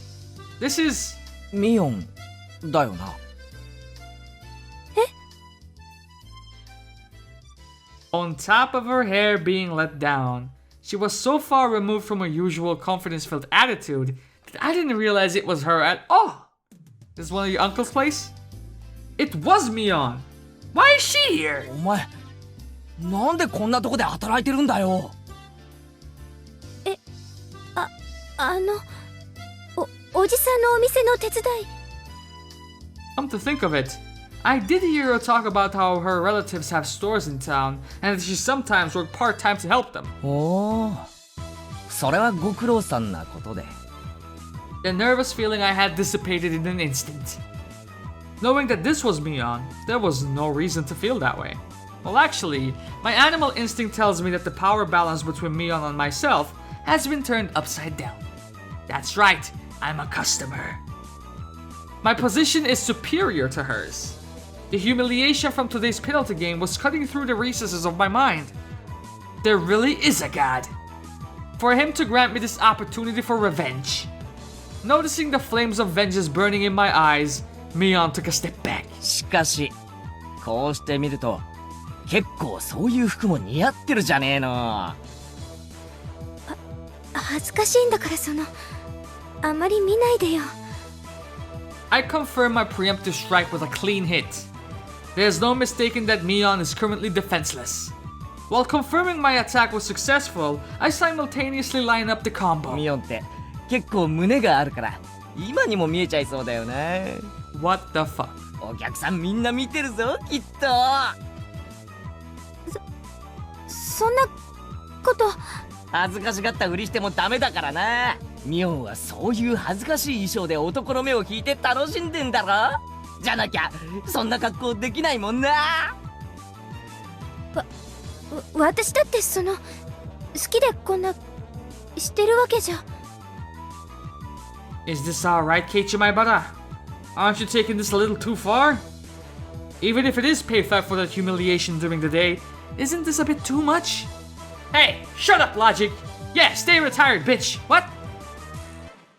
S1: This is...
S3: ミオンだよな。
S1: On top of her hair being let down, she was so far removed from her usual confidence-filled attitude that I didn't realize it was her at all. This is one of your uncle's place? It was Mion! Why is she here?
S3: お前、なんでこんなとこで働いてるんだよ。
S4: おじさんのお店の手伝い。
S1: Come to think of it, I did hear her talk about how her relatives have stores in town and that she sometimes worked part-time to help them.
S3: おお、それはご苦労さんなことで。
S1: The nervous feeling I had dissipated in an instant. Knowing that this was Mion, there was no reason to feel that way. Well, actually, my animal instinct tells me that the power balance between Mion and myself has been turned upside down. That's right, I'm a customer. My position is superior to hers. The humiliation from today's penalty game was cutting through the recesses of my mind. There really is a god. For him to grant me this opportunity for revenge. Noticing the flames of vengeance burning in my eyes, Mion took a step back.
S3: しかしこうして見ると結構そういう服も似合ってるじゃねえの。
S2: 恥ずかしいんだからあまり見ないでよ。
S1: I confirm my preemptive strike with a clean hit. There's no mistaking that Mion is currently defenseless. While confirming my attack was successful, I simultaneously line up the combo.
S3: ミオンって結構胸があるから今にも見えちゃいそうだよな。
S1: What the fuck?
S3: お客さんみんな見てるぞきっと。
S2: そんなこと
S3: 恥ずかしがったふりしてもダメだからな。ミオンはそういう恥ずかしい衣装で男の目を引いて楽しんでんだろ。じゃなきゃそんな格好できないもんな。
S2: 私だって好きでこんなしてるわけじゃ。
S1: Is this alright, Keiichi Maibara? Aren't you taking this a little too far? Even if it is payback for that humiliation during the day, isn't this a bit too much? Hey, shut up, Logic! Yeah, stay retired, bitch! What?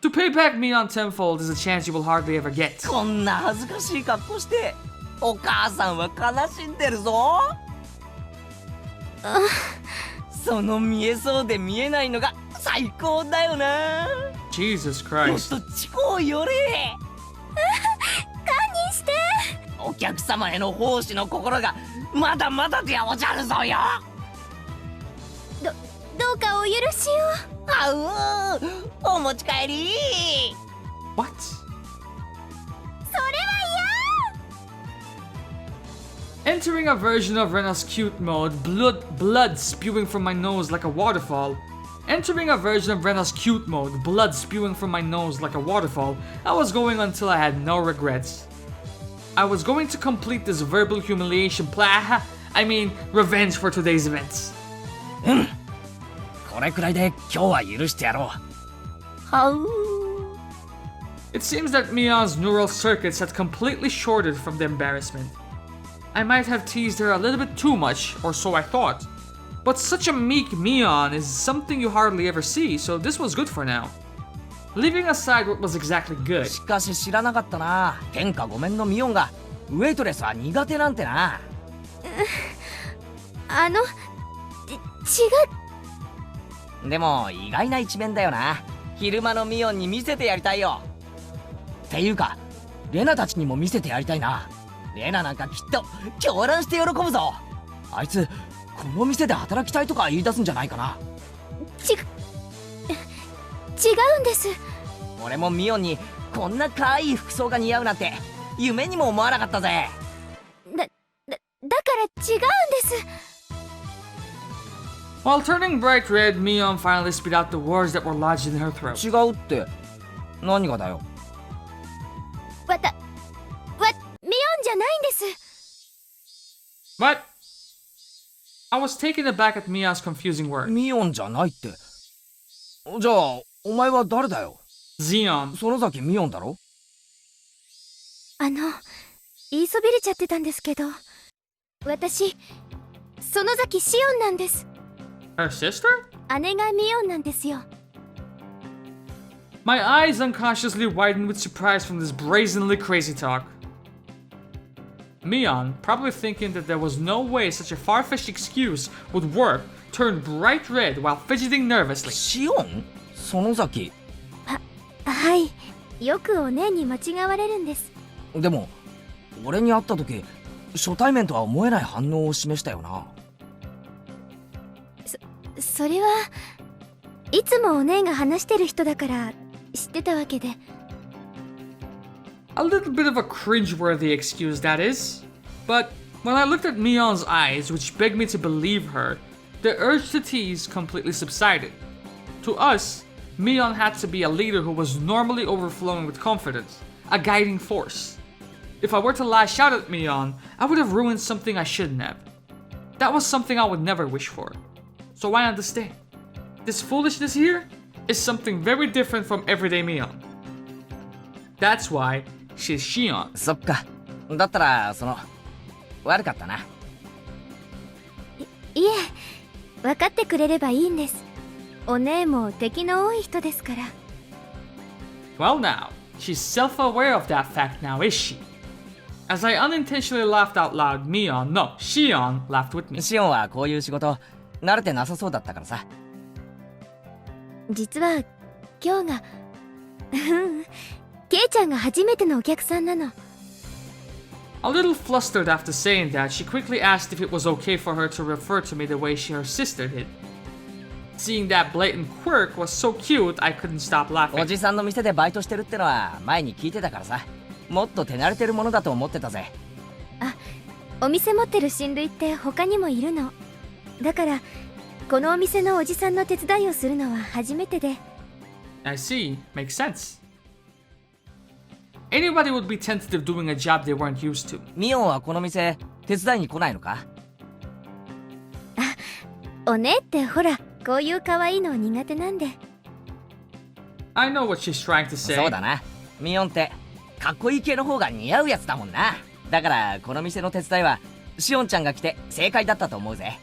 S1: To pay back Mion tenfold is a chance you will hardly ever get.
S3: こんな恥ずかしい格好してお母さんは悲しんでるぞ。その見えそうで見えないのが最高だよな。
S1: Jesus
S3: もっ
S1: Christ.
S3: と近う寄れ。
S2: 堪忍して。
S3: お客様への奉仕の心がまだまだでおじゃるぞよ。
S2: どうかお許しを。
S3: あうお持ち帰り。
S1: What?
S2: それは嫌。
S1: Entering a version of Rena's cute mode, blood spewing from my nose like a waterfall. Entering a version of Rena's cute mode, blood spewing from my nose like a waterfall, I was going until I had no regrets. I was going to complete this verbal humiliation revenge for today's events.
S3: これくらいで今日は許してやろう。
S2: はう。
S1: It seems that Mion's neural circuits had completely shorted from the embarrassment. I might have teased her a little bit too much, or so I thought. But such a meek Mion is something you hardly ever see, so this was good for now. Leaving aside what was exactly good,
S3: しかし知らなかったな。天下御免のミオンがウェイトレスは苦手なんてな。
S2: 違う。
S3: でも意外な一面だよな。昼間のミオンに見せてやりたいよ。っていうかレナたちにも見せてやりたいな。レナなんかきっと狂乱して喜ぶぞ。あいつこの店で働きたいとか言い出すんじゃないかな。
S2: 違うんです。
S3: 俺もミオンにこんな可愛い服装が似合うなんて夢にも思わなかったぜ。
S2: だから違うんです。
S1: while turning bright red, Mion finally spit out the words that were lodged in her throat.
S3: 違うって何がだよ。
S2: ミオンじゃないんです。
S1: What? I was taken aback at Mion's confusing words.
S3: ミオンじゃないって。じゃあお前は誰だよ。
S1: Xeon.
S3: 園崎ミオンだろ。
S2: 言いそびれちゃってたんですけど、私園崎シオンなんです。
S1: Her sister?
S2: 姉がミオンなんですよ。
S1: My eyes unconsciously widened with surprise from this brazenly crazy talk. Mion, probably thinking that there was no way such a far-fetched excuse would work, turned bright red while fidgeting nervously.
S3: シオン？園崎。
S2: はい。よくお姉に間違われるんです。
S3: でも俺に会った時初対面とは思えない反応を示したよな。
S2: それはいつもお姉が話してる人だから知ってたわけで。
S1: A little bit of a cringeworthy excuse, that is. But when I looked at Mion's eyes, which begged me to believe her, the urge to tease completely subsided. To us, Mion had to be a leader who was normally overflowing with confidence, a guiding force. If I were to lash out at Mion, I would have ruined something I shouldn't have. That was something I would never wish for. So I understand. This foolishness here is something very different from everyday Mion. That's why she's Shion.
S3: そっか。だったら悪かったな。
S2: いえ、分かってくれればいいんです。お姉も敵の多い人ですから。
S1: Well now, she's self-aware of that fact now, is she? As I unintentionally laughed out loud, Shion laughed with me.
S3: シオンはこういう仕事慣れてなさそうだったからさ。
S2: 実は今日がケイちゃんが初めてのお客さんなの。
S1: A little flustered after saying that, she quickly asked if it was okay for her to refer to me the way her sister did. Seeing that blatant quirk was so cute, I couldn't stop
S3: お
S1: laughing.
S3: じさんの店でバイトしてるってのは前に聞いてたからさ。もっと手慣れてるものだと思ってたぜ。
S2: お店持ってる親類って他にもいるの。だからこのお店のおじさんの手伝いをするのは初めてで。
S1: I see, makes sense. Anybody would be tentative doing a job they weren't used to.
S3: ミオンはこの店手伝いに来ないのか？
S2: お姉ってほら、こういう可愛いの苦手なんで。
S1: I know what she's trying to say.
S3: そうだな。ミオンってかっこいい系の方が似合うやつだもんな。だからこの店の手伝いはシオンちゃんが来て正解だったと思うぜ。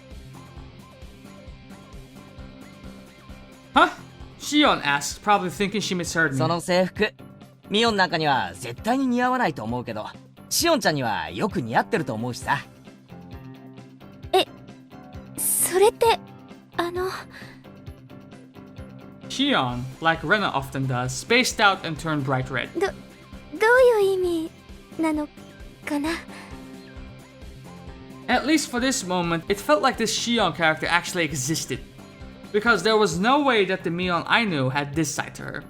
S1: Huh? Shion asked, probably thinking she misheard me.
S3: その制服、ミオンなんかには絶対に似合わないと思うけど、シオンちゃんにはよく似合ってると思うしさ。
S2: それって
S1: Shion, like Rena often does, spaced out and turned bright red.
S2: どういう意味なのかな。
S1: At least for this moment, it felt like this Shion character actually existed. Because there was no way that the Mion I knew had this side to her.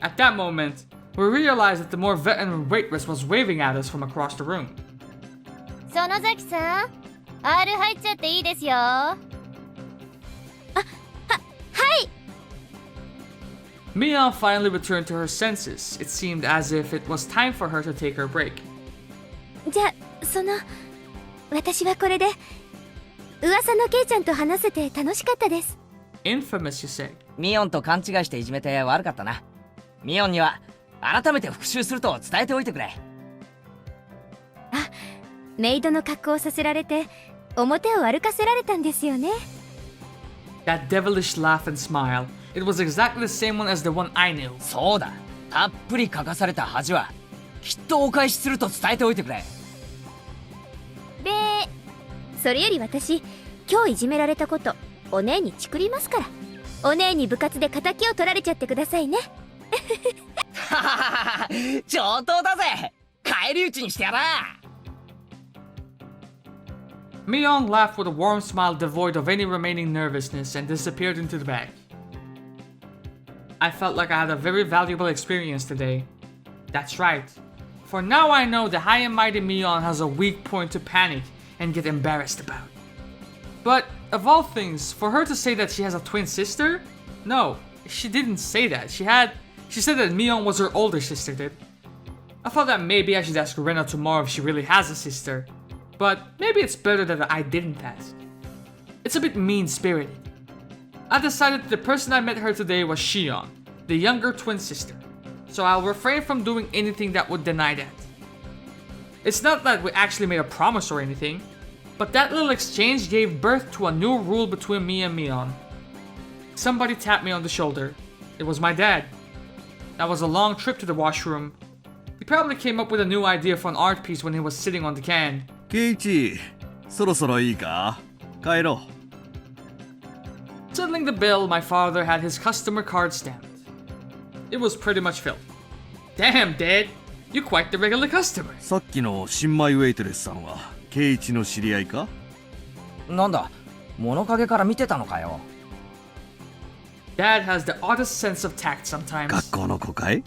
S1: At that moment, we realized that the more veteran waitress was waving at us from across the room.
S2: 園崎さん、R 入っちゃっていいですよ。はい。
S1: Mion finally returned to her senses. It seemed as if it was time for her to take her break.
S2: じゃあ私はこれで噂のケイちゃんと話せて楽しかったです。
S1: Infamous, you say?
S3: ミオンと勘違いしていじめて悪かったな。ミオンには改めて復讐すると伝えておいてくれ。
S2: メイドの格好をさせられて表を歩かせられたんですよね。
S1: That devilish laugh and smile. It was exactly the same one as the one I knew.
S3: そうだ。たっぷり書かされた恥はきっとお返しすると伝えておいてくれ。
S2: で、それより私、今日いじめられたことお姉にチクりますから。お姉に部活で仇を取られちゃってくださいね。
S3: 上等だぜ。返り討ちにしてやら。
S1: Mion laughed with a warm smile devoid of any remaining nervousness and disappeared into the bag. I felt like I had a very valuable experience today. That's right. For now I know the high and mighty Mion has a weak point to panic and get embarrassed about. But, of all things, for her to say that she has a twin sister? No, she didn't say that. She said that Mion was her older sister, did. I thought that maybe I should ask Rena tomorrow if she really has a sister. But maybe it's better that I didn't ask. It's a bit mean-spirited. I decided that the person I met her today was Shion, the younger twin sister. So I'll refrain from doing anything that would deny that. It's not that we actually made a promise or anything, but that little exchange gave birth to a new rule between me and Mion. Somebody tapped me on the shoulder. It was my dad. That was a long trip to the washroom. He probably came up with a new idea for an art piece when he was sitting on the can.
S5: ケイチ、そろそろいいか？帰ろう。
S1: Settling the bill, my father had his customer card stamped. It was pretty much filled. Damn, Dad! You're quite the regular customer.
S5: さっきの新米ウェイトレスさんはケイチの知り合いか？
S3: なんだ、物陰から見てたのかよ。
S1: Dad has the oddest sense of tact sometimes.
S5: 学校の子かい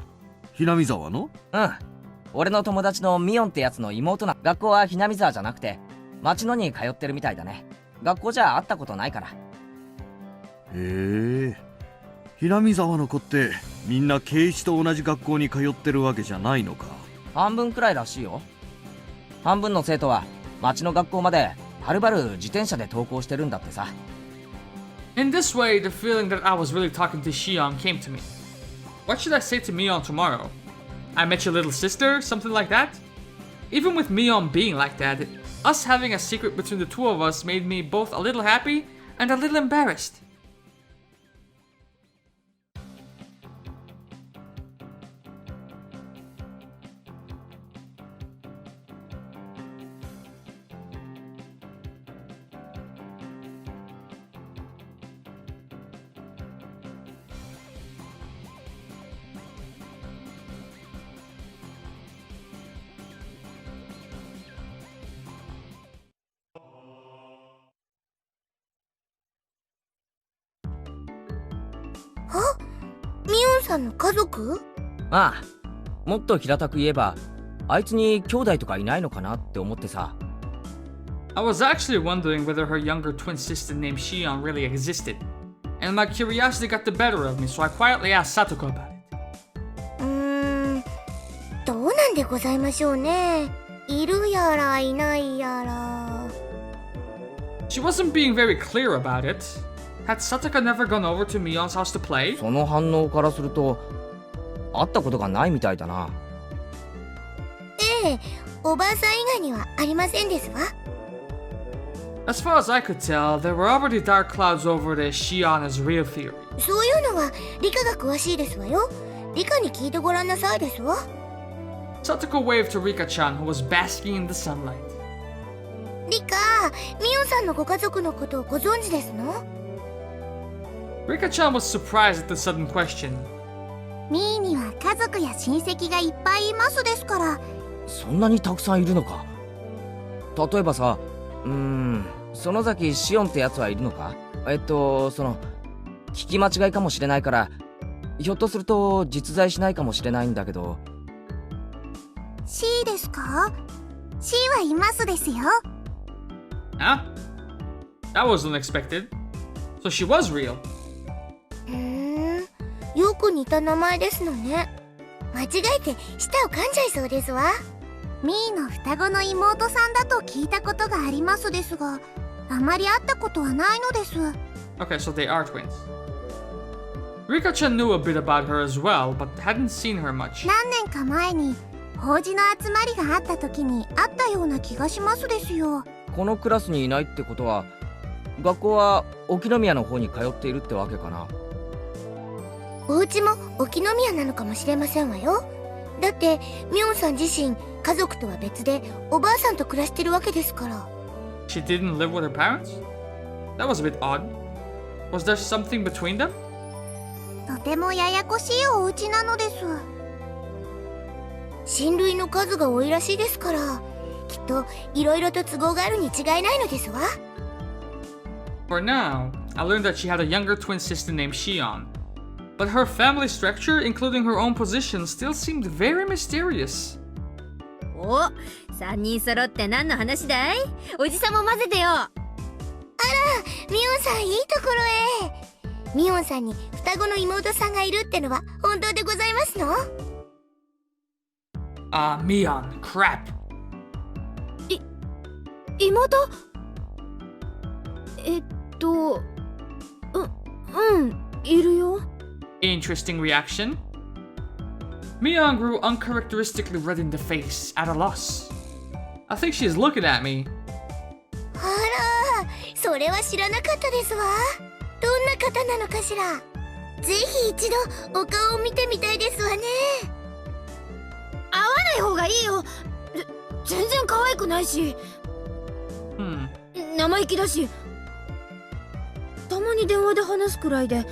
S5: ？Hinamizawaの？
S3: うん。俺の友達のミオンってやつの妹な。学校はHinamizawaじゃなくて町野に通ってるみたいだね。学校じゃ会ったことないから。
S5: へえ。Hinamizawaの子ってみんなケイチと同じ学校に通ってるわけじゃないのか？
S3: 半分くらいらしいよ。半分の生徒は町の学校まではるばる自転車で登校してるんだってさ。
S1: In this way, the feeling that I was really talking to Shion came to me. What should I say to Mion tomorrow? I met your little sister? Something like that? Even with Mion being like that, us having a secret between the two of us made me both a little happy and a little embarrassed.
S4: あ、ミオンさんの家族？
S3: ああ、もっと平たく言えばあいつに兄弟とかいないのかなって思ってさ。
S1: I was actually wondering whether her younger twin sister named Shion really existed, and my curiosity got the better of me, so I quietly asked Satoko about it.
S4: どうなんでございましょうね。いるやらいないやら。
S1: She wasn't being very clear about it. Had Satoko never gone over to Mion's house to play?
S3: その反応からすると会ったことがないみたいだな。
S4: ええ、おばあさん以外にはありませんですわ。
S1: As far as I could tell, there were already dark clouds over the Shion is real theory.
S4: そういうのは理科が詳しいですわよ。理科に聞いてごらんなさいですわ。
S1: Satoko waved to Rika-chan, who was basking in the sunlight.
S4: 理科、ミオンさんのご家族のことをご存知ですの？
S1: Rika-chan was surprised at the sudden question.
S4: ミーには家族や親戚がいっぱいいますですから。
S3: そんなにたくさんいるのか。例えばさ、園崎シオンってやつはいるのか？その聞き間違いかもしれないからひょっとすると実在しないかもしれないんだけど。
S4: C ですか？ C はいますですよ。
S1: Huh? That was unexpected. So she was real.
S4: よく似た名前ですのね。間違えて舌を噛んじゃいそうですわ。ミーの双子の妹さんだと聞いたことがありますですが、あまり会ったことはないのです。
S1: Okay, so they are twins. Rika-chan knew a bit about her as well, but hadn't seen her much.
S4: 何年か前に法事の集まりがあった時に会ったような気がしますですよ。
S3: このクラスにいないってことは学校は沖宮の方に通っているってわけかな。
S4: お家も沖宮なのかもしれませんわよ。だってミョンさん自身家族とは別でおばあさんと暮らしてるわけですから。
S1: She didn't live with her parents? That was a bit odd. Was there something between them?
S4: とてもややこしいお家なのです。親類の数が多いらしいですから、きっといろいろと都合があるに違いないのですわ。
S1: For now, I learned that she had a younger twin sister named Shion. But her family structure, including her own position, still seemed very mysterious.
S2: お、3人揃って何の話だい？おじさんも混ぜてよ。あら、
S4: ミオンさんいいところへ。ミオンさんに双子の妹さんがいるってのは本当でございますの？
S1: Mion, crap.
S2: 妹？いるよ。
S1: Interesting reaction. Mion grew uncharacteristically red in the face, at a loss. I think she's looking at me.
S4: あら、それは知らなかったですわ。どんな方なのかしら。ぜひ一度お顔を見てみたいですわね。
S2: 会わない方がいいよ。全然可愛くないし、生意気だし、たまに電話で話すくらいで、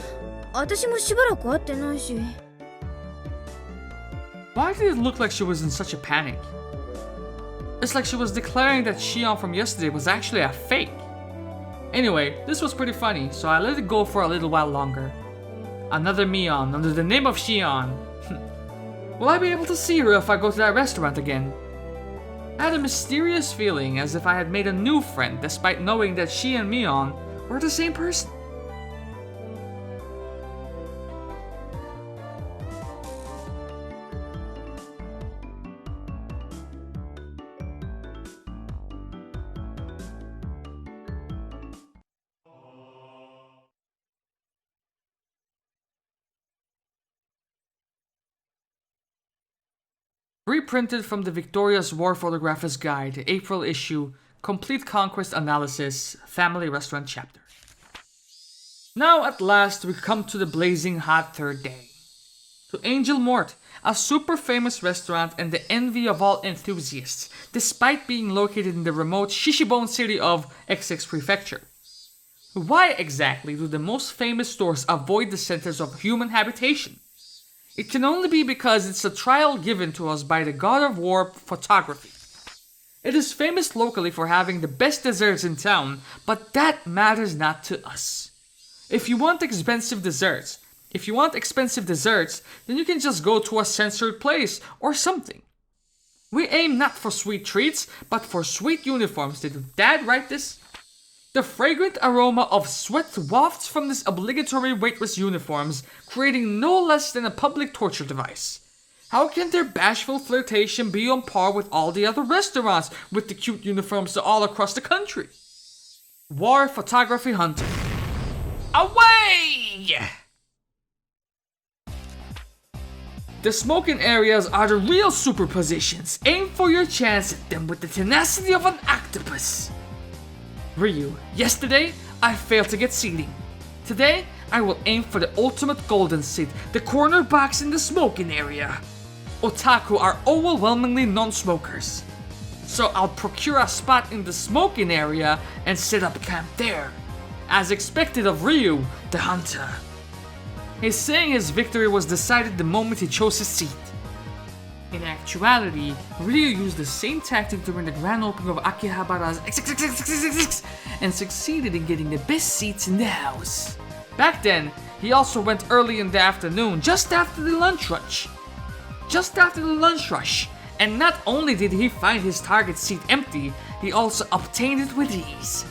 S2: 私もしばらく会ってないし。
S1: Why did it look like she was in such a panic? It's like she was declaring that Shion from yesterday was actually a fake. Anyway, this was pretty funny, so I let it go for a little while longer. Another Mion under the name of Shion. Will I be able to see her if I go to that restaurant again? I had a mysterious feeling as if I had made a new friend despite knowing that she and Mion were the same person. Reprinted from the Victoria's War Photographers Guide, April issue, Complete Conquest Analysis, Family Restaurant Chapter. Now at last we come to the blazing hot third day. To Angel Mort, a super famous restaurant and the envy of all enthusiasts, despite being located in the remote Shishibone city of XX Prefecture. Why exactly do the most famous stores avoid the centers of human habitation? It can only be because it's a trial given to us by the god of war photography. It is famous locally for having the best desserts in town, but that matters not to us. If you want expensive desserts, then you can just go to a censored place or something. We aim not for sweet treats, but for sweet uniforms. Did Dad write this? The fragrant aroma of sweat wafts from this obligatory waitress uniforms, creating no less than a public torture device. How can their bashful flirtation be on par with all the other restaurants with the cute uniforms all across the country? War Photography Hunter. Away! The smoking areas are the real superpositions. Aim for your chance at them with the tenacity of an octopus. Ryu, yesterday I failed to get seating. Today I will aim for the ultimate golden seat, the corner box in the smoking area. Otaku are overwhelmingly non-smokers, so I'll procure a spot in the smoking area and set up camp there, as expected of Ryu, the hunter. He's saying his victory was decided the moment he chose his seat. In actuality, Ryu used the same tactic during the grand opening of Akihabara's XXXXXXX and succeeded in getting the best seats in the house. Back then, he also went early in the afternoon, just after the lunch rush. And not only did he find his target seat empty, he also obtained it with ease.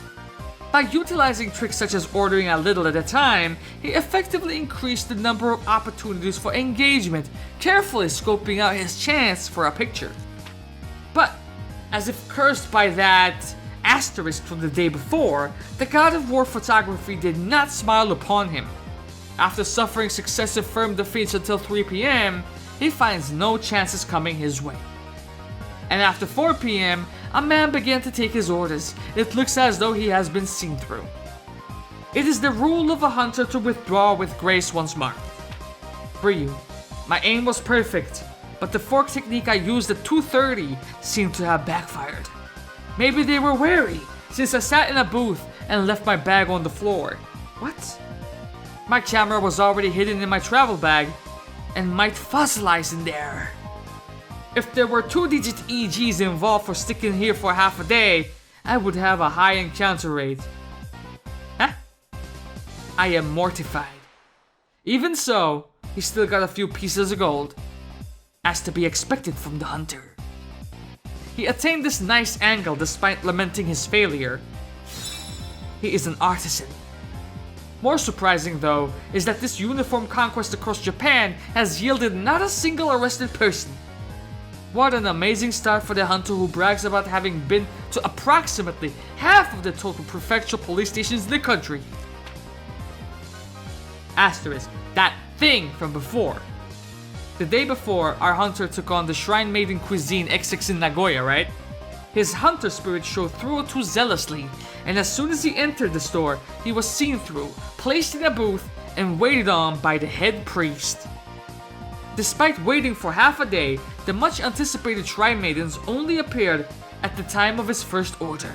S1: By utilizing tricks such as ordering a little at a time, he effectively increased the number of opportunities for engagement, carefully scoping out his chance for a picture. But, as if cursed by that asterisk from the day before, the god of war photography did not smile upon him. After suffering successive firm defeats until 3 p.m., he finds no chances coming his way. And after 4 p.m., a man began to take his orders. It looks as though he has been seen through. It is the rule of a hunter to withdraw with grace once marked. Ryu, my aim was perfect, but the fork technique I used at 2:30 seemed to have backfired. Maybe they were wary, since I sat in a booth and left my bag on the floor. What? My camera was already hidden in my travel bag, and might fossilize in there. If there were 2-digit EGs involved for sticking here for half a day, I would have a high encounter rate. Huh? I am mortified. Even so, he still got a few pieces of gold, as to be expected from the hunter. He attained this nice angle despite lamenting his failure. He is an artisan. More surprising though, is that this uniform conquest across Japan has yielded not a single arrested person. What an amazing start for the hunter who brags about having been to approximately half of the total prefectural police stations in the country. Asterisk, that thing from before. The day before, our hunter took on the Shrine Maiden Cuisine XX in Nagoya, right? His hunter spirit showed through too zealously, and as soon as he entered the store, he was seen through, placed in a booth, and waited on by the head priest. Despite waiting for half a day, the much anticipated Shrine Maidens only appeared at the time of his first order.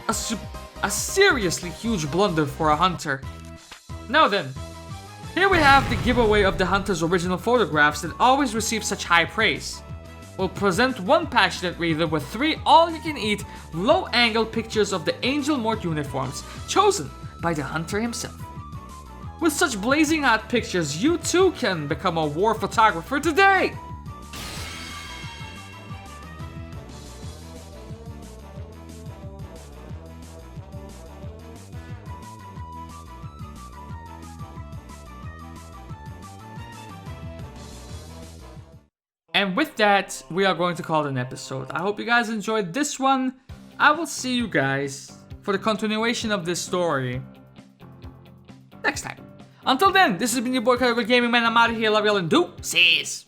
S1: A seriously huge blunder for a hunter. Now then, here we have the giveaway of the hunter's original photographs that always receive such high praise. We'll present one passionate reader with 3 all-you-can-eat, low-angle pictures of the Angel Mort uniforms, chosen by the hunter himself. With such blazing hot pictures, you too can become a war photographer today! And with that, we are going to call it an episode. I hope you guys enjoyed this one. I will see you guys for the continuation of this story next time. Until then, this has been your boy Karagol Gaming Man. I'm out of here. Love y'all and deuces.